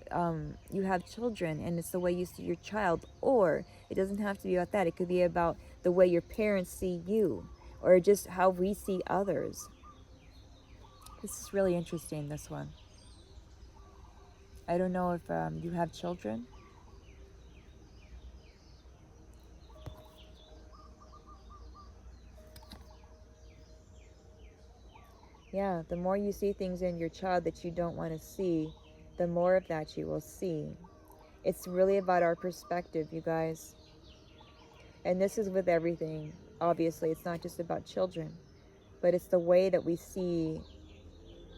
You have children, and it's the way you see your child. Or it doesn't have to be about that. It could be about the way your parents see you, or just how we see others. This is really interesting, this one. I don't know if you have children. Yeah, the more you see things in your child that you don't want to see, the more of that you will see. It's really about our perspective, you guys. And this is with everything. Obviously, it's not just about children, but it's the way that we see.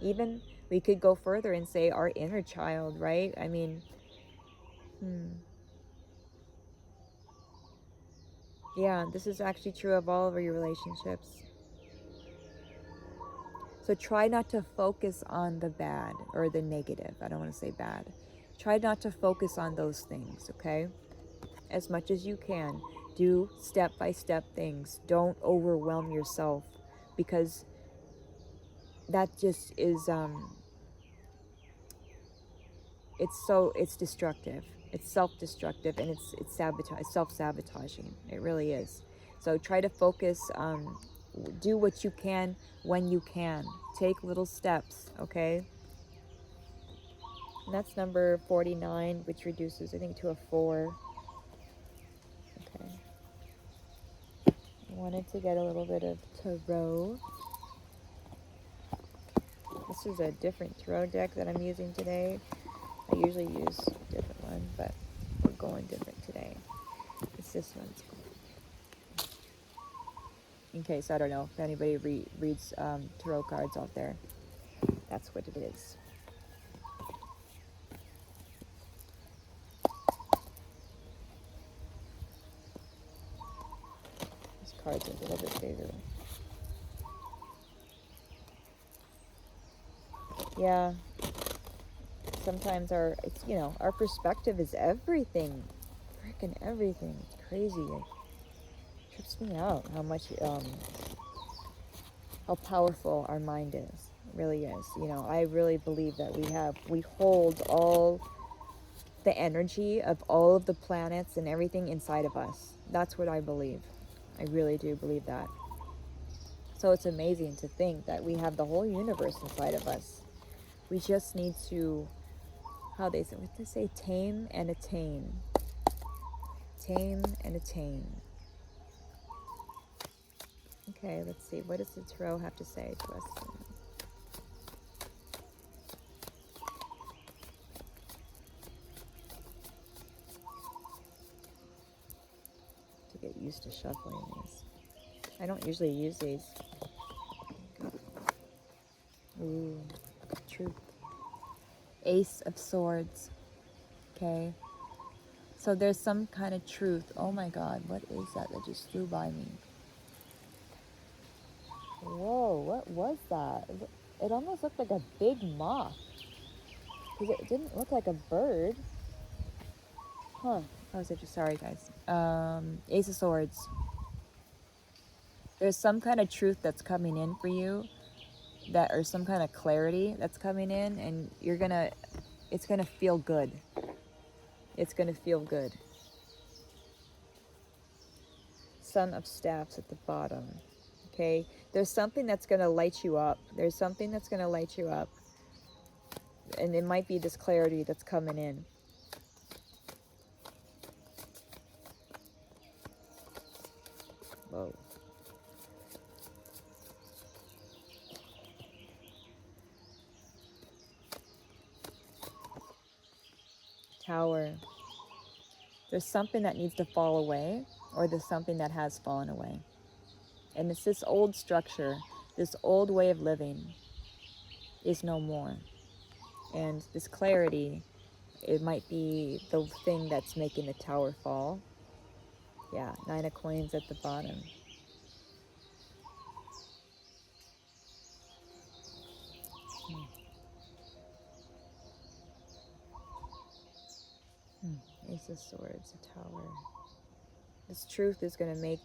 Even we could go further and say our inner child, right? I mean, yeah, this is actually true of all of your relationships. So try not to focus on the bad or the negative. I don't want to say bad. Try not to focus on those things, okay? As much as you can. Do step-by-step things. Don't overwhelm yourself, because that just is it's destructive. It's self-destructive, and it's self-sabotaging. It really is. So try to focus. Do what you can when you can. Take little steps, okay? And that's number 49, which reduces, I think, to a 4. Okay. I wanted to get a little bit of tarot. This is a different tarot deck that I'm using today. I usually use a different one, but we're going different today. It's this one's. In case, I don't know, if anybody reads tarot cards out there. That's what it is. This card's a little bit bigger. Yeah. Sometimes our perspective is everything. Freaking everything. It's crazy. It trips me out how much, how powerful our mind is. It really is. I really believe that we hold all the energy of all of the planets and everything inside of us. That's what I believe. I really do believe that. So it's amazing to think that we have the whole universe inside of us. We just need to, what they say, tame and attain. Tame and attain. Okay, let's see. What does the tarot have to say to us? To get used to shuffling these. I don't usually use these. Ooh, truth. Ace of Swords. Okay. So there's some kind of truth. Oh my God, what is that just flew by me? Whoa, what was that? It almost looked like a big moth. Because it didn't look like a bird. Huh. I was just sorry, guys. Ace of Swords. There's some kind of truth that's coming in for you, that, or some kind of clarity that's coming in, and it's gonna feel good. It's gonna feel good. Son of Staffs at the bottom. Okay, there's something that's gonna light you up. There's something that's gonna light you up, and it might be this clarity that's coming in. Whoa. Tower. There's something that needs to fall away, or there's something that has fallen away. And it's this old structure, this old way of living is no more. And this clarity, it might be the thing that's making the tower fall. Yeah, 9 of coins at the bottom. Ace of Swords, a tower. This truth is going to make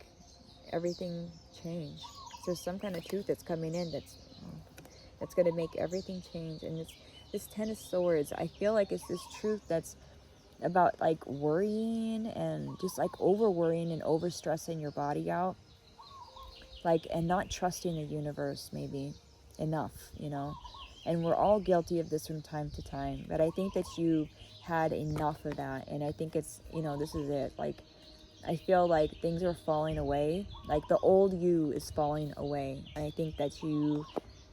everything change. So there's some kind of truth that's coming in that's going to make everything change. And it's this 10 of Swords. I feel like it's this truth that's about like worrying and just like over worrying and over stressing your body out, like, and not trusting the universe maybe enough, you know. And we're all guilty of this from time to time, but I think that you had enough of that. And I think it's, you know, this is it. Like, I feel like things are falling away, like the old you is falling away. And I think that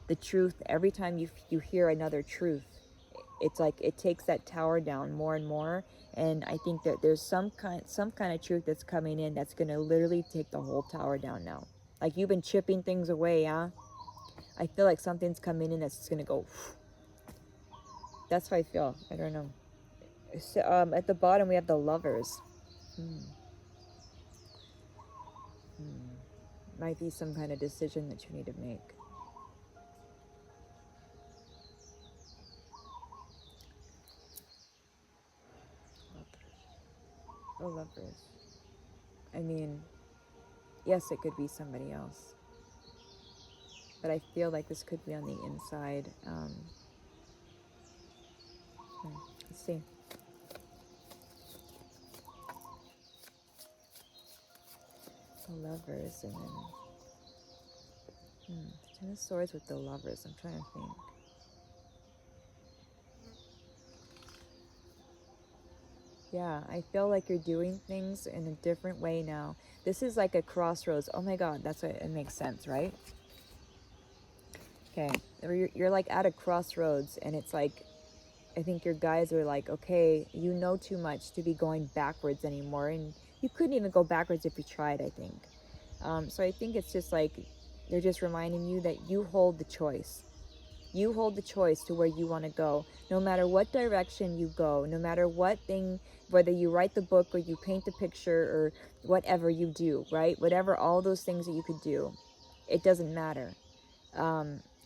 the truth, every time you hear another truth, it's like it takes that tower down more and more. And I think that there's some kind of truth that's coming in that's going to literally take the whole tower down now. Like, you've been chipping things away, huh? I feel like something's coming in that's going to go. That's how I feel. I don't know. So, at the bottom we have the Lovers. Might be some kind of decision that you need to make. The Lovers. I mean, yes, it could be somebody else, but I feel like this could be on the inside. Let's see. The Lovers, and then 10 of Swords with the Lovers. I'm trying to think. Yeah, I feel like you're doing things in a different way now. This is like a crossroads. Oh my God, that's what it makes sense, right? Okay, you're like at a crossroads, and it's like, I think your guys are like, okay, you know too much to be going backwards anymore, and you couldn't even go backwards if you tried, I think. So I think it's just like, they're just reminding you that you hold the choice. You hold the choice to where you want to go. No matter what direction you go, no matter what thing, whether you write the book or you paint the picture or whatever you do, right? Whatever, all those things that you could do, it doesn't matter.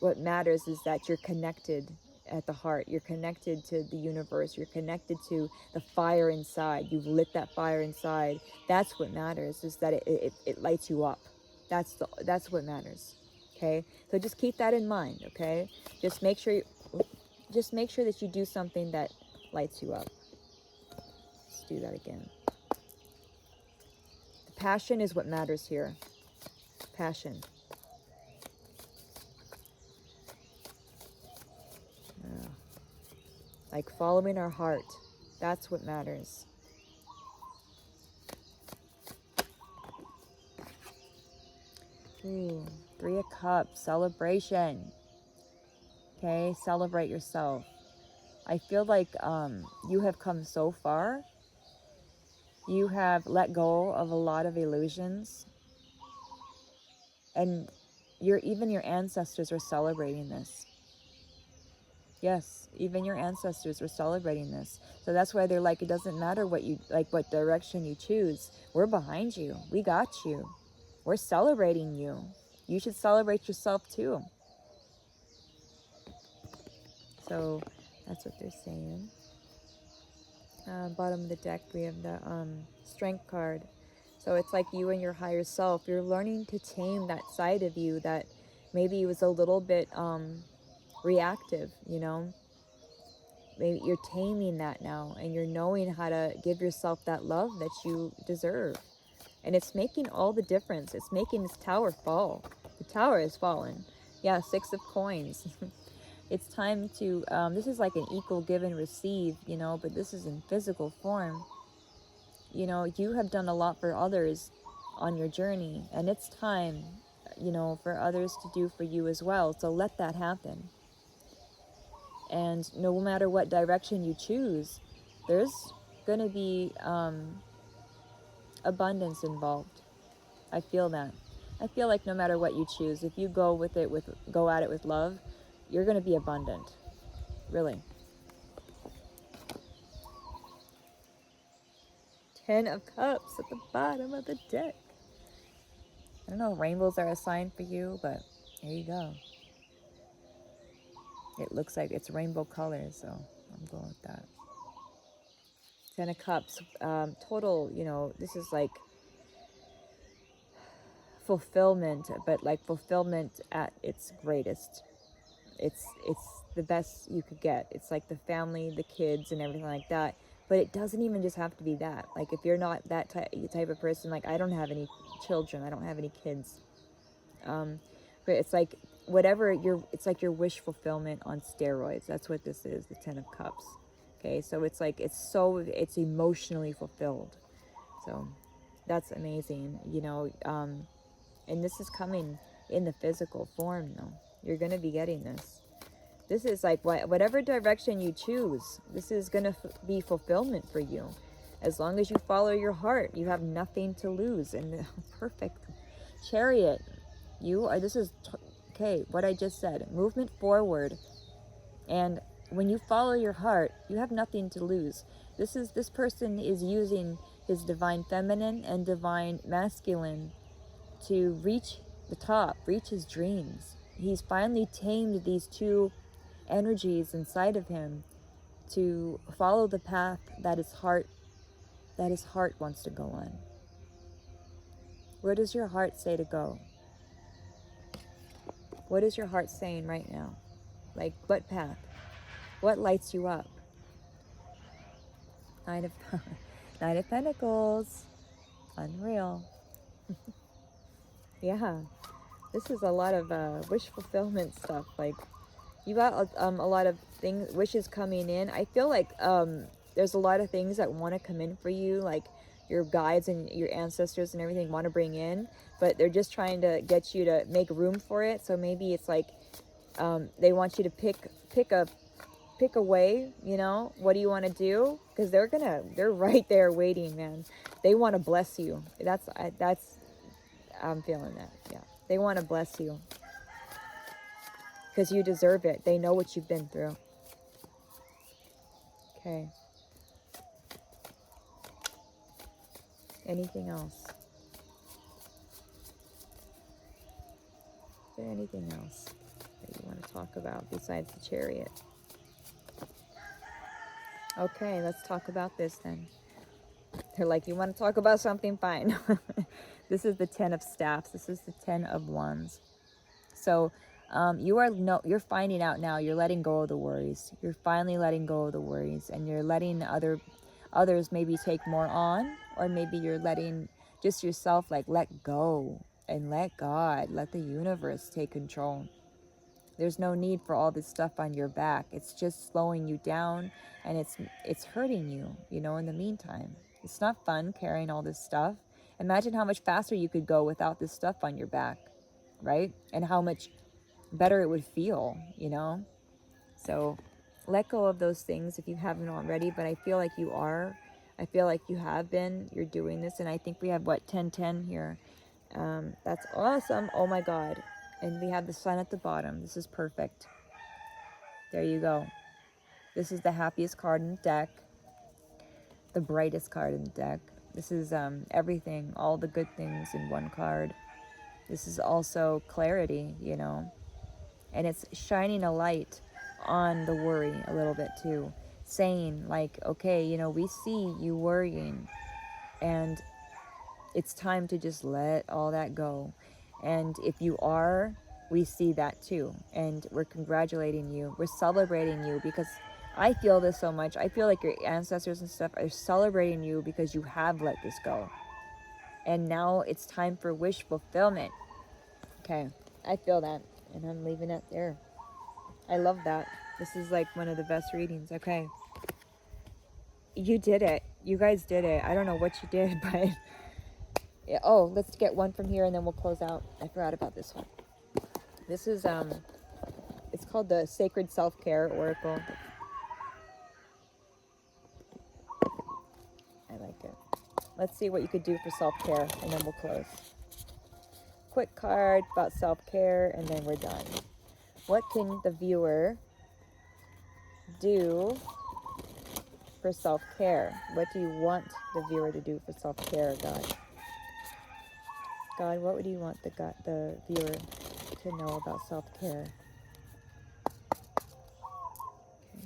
What matters is that you're connected at the heart. You're connected to the universe. You're connected to the fire inside. You've lit that fire inside. That's what matters, is that it lights you up. That's what matters. Okay, so just keep that in mind. Okay, just make sure that you do something that lights you up. Let's do that again. The passion is what matters here. Passion. Like following our heart. That's what matters. Ooh, 3 of Cups, celebration. Okay, celebrate yourself. I feel like you have come so far. You have let go of a lot of illusions. And even your ancestors are celebrating this. Yes, even your ancestors were celebrating this. So that's why they're like, it doesn't matter what direction you choose. We're behind you. We got you. We're celebrating you. You should celebrate yourself too. So that's what they're saying. Bottom of the deck, we have the Strength card. So it's like you and your higher self, you're learning to tame that side of you that maybe was a little bit reactive, you know. Maybe you're taming that now, and you're knowing how to give yourself that love that you deserve. And it's making all the difference. It's making this tower fall. The tower has fallen. Yeah, 6 of coins. It's time to, this is like an equal give and receive, you know, but this is in physical form. You know, you have done a lot for others on your journey, and it's time, you know, for others to do for you as well. So let that happen. And no matter what direction you choose, there's going to be abundance involved. I feel that. I feel like no matter what you choose, if you go go at it with love, you're going to be abundant. Really. 10 of Cups at the bottom of the deck. I don't know if rainbows are a sign for you, but there you go. It looks like it's rainbow colors, so I'm going with that. 10 of Cups, total, you know, this is like fulfillment, but like fulfillment at its greatest. It's the best you could get. It's like the family, the kids, and everything like that. But it doesn't even just have to be that. Like if you're not that type of person, like I don't have any children, I don't have any kids. But it's like whatever it's like your wish fulfillment on steroids. That's what this is, the 10 of Cups. Okay, so it's like it's emotionally fulfilled. So that's amazing, you know. And this is coming in the physical form, though. You're going to be getting this. This is like whatever direction you choose, this is going to be fulfillment for you. As long as you follow your heart, you have nothing to lose. And perfect. Chariot. Okay, what I just said. Movement forward. And when you follow your heart, you have nothing to lose. This person is using his divine feminine and divine masculine to reach the top, reach his dreams. He's finally tamed these two energies inside of him to follow the path that his heart wants to go on. Where does your heart say to go? What is your heart saying right now? Like what path? What lights you up? Nine of Pentacles. Unreal. Yeah. This is a lot of wish fulfillment stuff. Like you got a lot of wishes coming in. I feel like there's a lot of things that want to come in for you, like your guides and your ancestors and everything want to bring in, but they're just trying to get you to make room for it. So maybe it's like they want you to pick a way, you know. What do you want to do? Because they're right there waiting, man. They want to bless you. I'm feeling that. Yeah, they want to bless you because you deserve it. They know what you've been through. Okay. Anything else? Is there anything else that you want to talk about besides the Chariot? Okay, let's talk about this then. They're like, you want to talk about something? Fine. This is the 10 of Staffs. This is the 10 of Wands. So you're finding out now. You're letting go of the worries. You're finally letting go of the worries, and you're letting others maybe take more on, or maybe you're letting just yourself like let go and let God, let the universe take control. There's no need for all this stuff on your back. It's just slowing you down, and it's hurting you, you know, in the meantime. It's not fun carrying all this stuff. Imagine how much faster you could go without this stuff on your back, right? And how much better it would feel, you know? So let go of those things if you haven't already, but I feel like you are. I feel like you have been. You're doing this, and I think we have, 10-10 here. That's awesome. Oh my God. And we have the Sun at the bottom. This is perfect. There you go. This is the happiest card in the deck. The brightest card in the deck. This is everything, all the good things in one card. This is also clarity, you know. And it's shining a light on the worry a little bit too. Saying like, okay, you know, we see you worrying. And it's time to just let all that go. And if you are, we see that too. And we're congratulating you. We're celebrating you because I feel this so much. I feel like your ancestors and stuff are celebrating you because you have let this go. And now it's time for wish fulfillment. Okay, I feel that. And I'm leaving it there. I love that. This is like one of the best readings. Okay. You did it. You guys did it. I don't know what you did, but... Yeah, oh, let's get one from here and then we'll close out. I forgot about this one. This is, it's called the Sacred Self-Care Oracle. I like it. Let's see what you could do for self-care and then we'll close. Quick card about self-care and then we're done. What can the viewer do for self-care? What do you want the viewer to do for self-care, God? God, what would you want the viewer to know about self-care? Okay.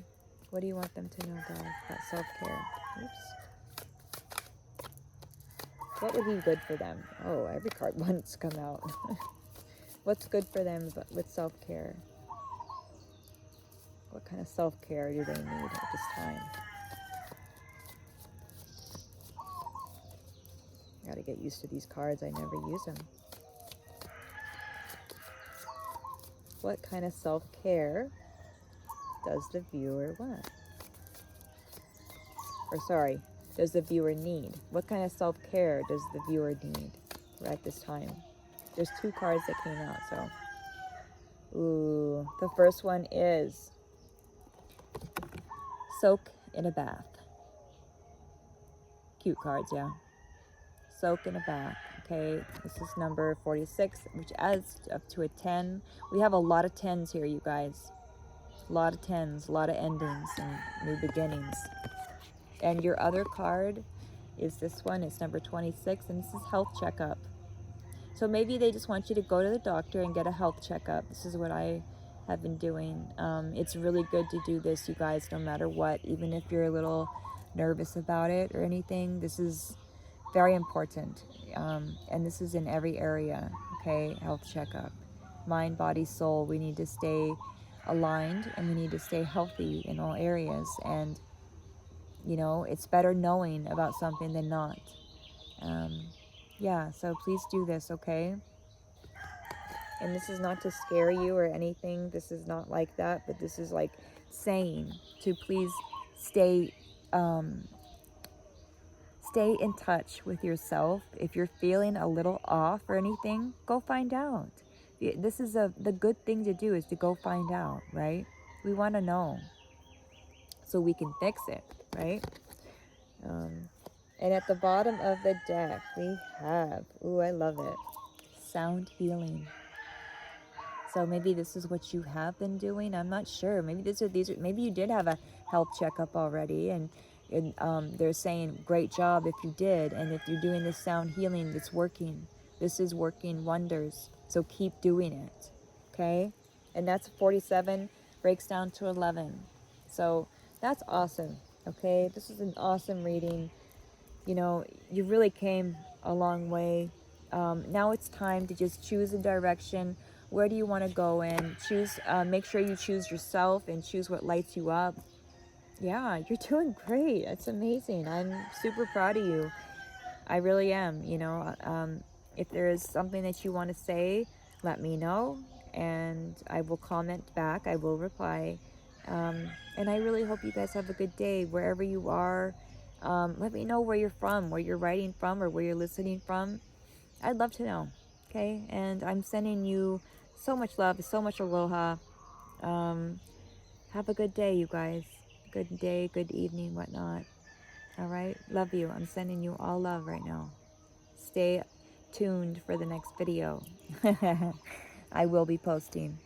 What do you want them to know, God, about self-care? Oops. What would be good for them? Oh, every card wants to come out. What's good for them with self-care? What kind of self-care do they need at this time? Got to get used to these cards. I never use them. What kind of self-care does the viewer want? Or sorry, does the viewer need? What kind of self-care does the viewer need at this time? There's two cards that came out, so. Ooh, the first one is soak in a bath. Cute cards, yeah. Soak in a bath. Okay, this is number 46, which adds up to a 10. We have a lot of 10s here, you guys. A lot of 10s, a lot of endings and new beginnings. And your other card is this one. It's number 26, and this is health checkup. So maybe they just want you to go to the doctor and get a health checkup. This is what I have been doing. It's really good to do this, you guys, no matter what. Even if you're a little nervous about it or anything, this is very important. And this is in every area, okay? Health checkup. Mind, body, soul. We need to stay aligned and we need to stay healthy in all areas. And, you know, it's better knowing about something than not. Yeah, so please do this, okay? And this is not to scare you or anything. This is not like that, but this is like saying to please stay stay in touch with yourself. If you're feeling a little off or anything, go find out. This is the good thing to do, is to go find out, right? We want to know so we can fix it, right? And at the bottom of the deck, we have, ooh, I love it, sound healing. So maybe this is what you have been doing. I'm not sure. Maybe maybe you did have a health checkup already, and they're saying great job if you did. And if you're doing this sound healing, it's working. This is working wonders. So keep doing it, okay? And that's 47 breaks down to 11. So that's awesome, okay? This is an awesome reading. You know, you really came a long way. Now it's time to just choose a direction. Where do you want to go in? Choose, make sure you choose yourself and choose what lights you up. Yeah, you're doing great. It's amazing. I'm super proud of you. I really am. You know, if there is something that you want to say, let me know and I will comment back. I will reply. And I really hope you guys have a good day wherever you are. Let me know where you're from, where you're writing from, or where you're listening from. I'd love to know. Okay, and I'm sending you so much love, so much aloha. Have a good day, you guys. Good day, good evening, whatnot. All right, love you. I'm sending you all love right now. Stay tuned for the next video. I will be posting.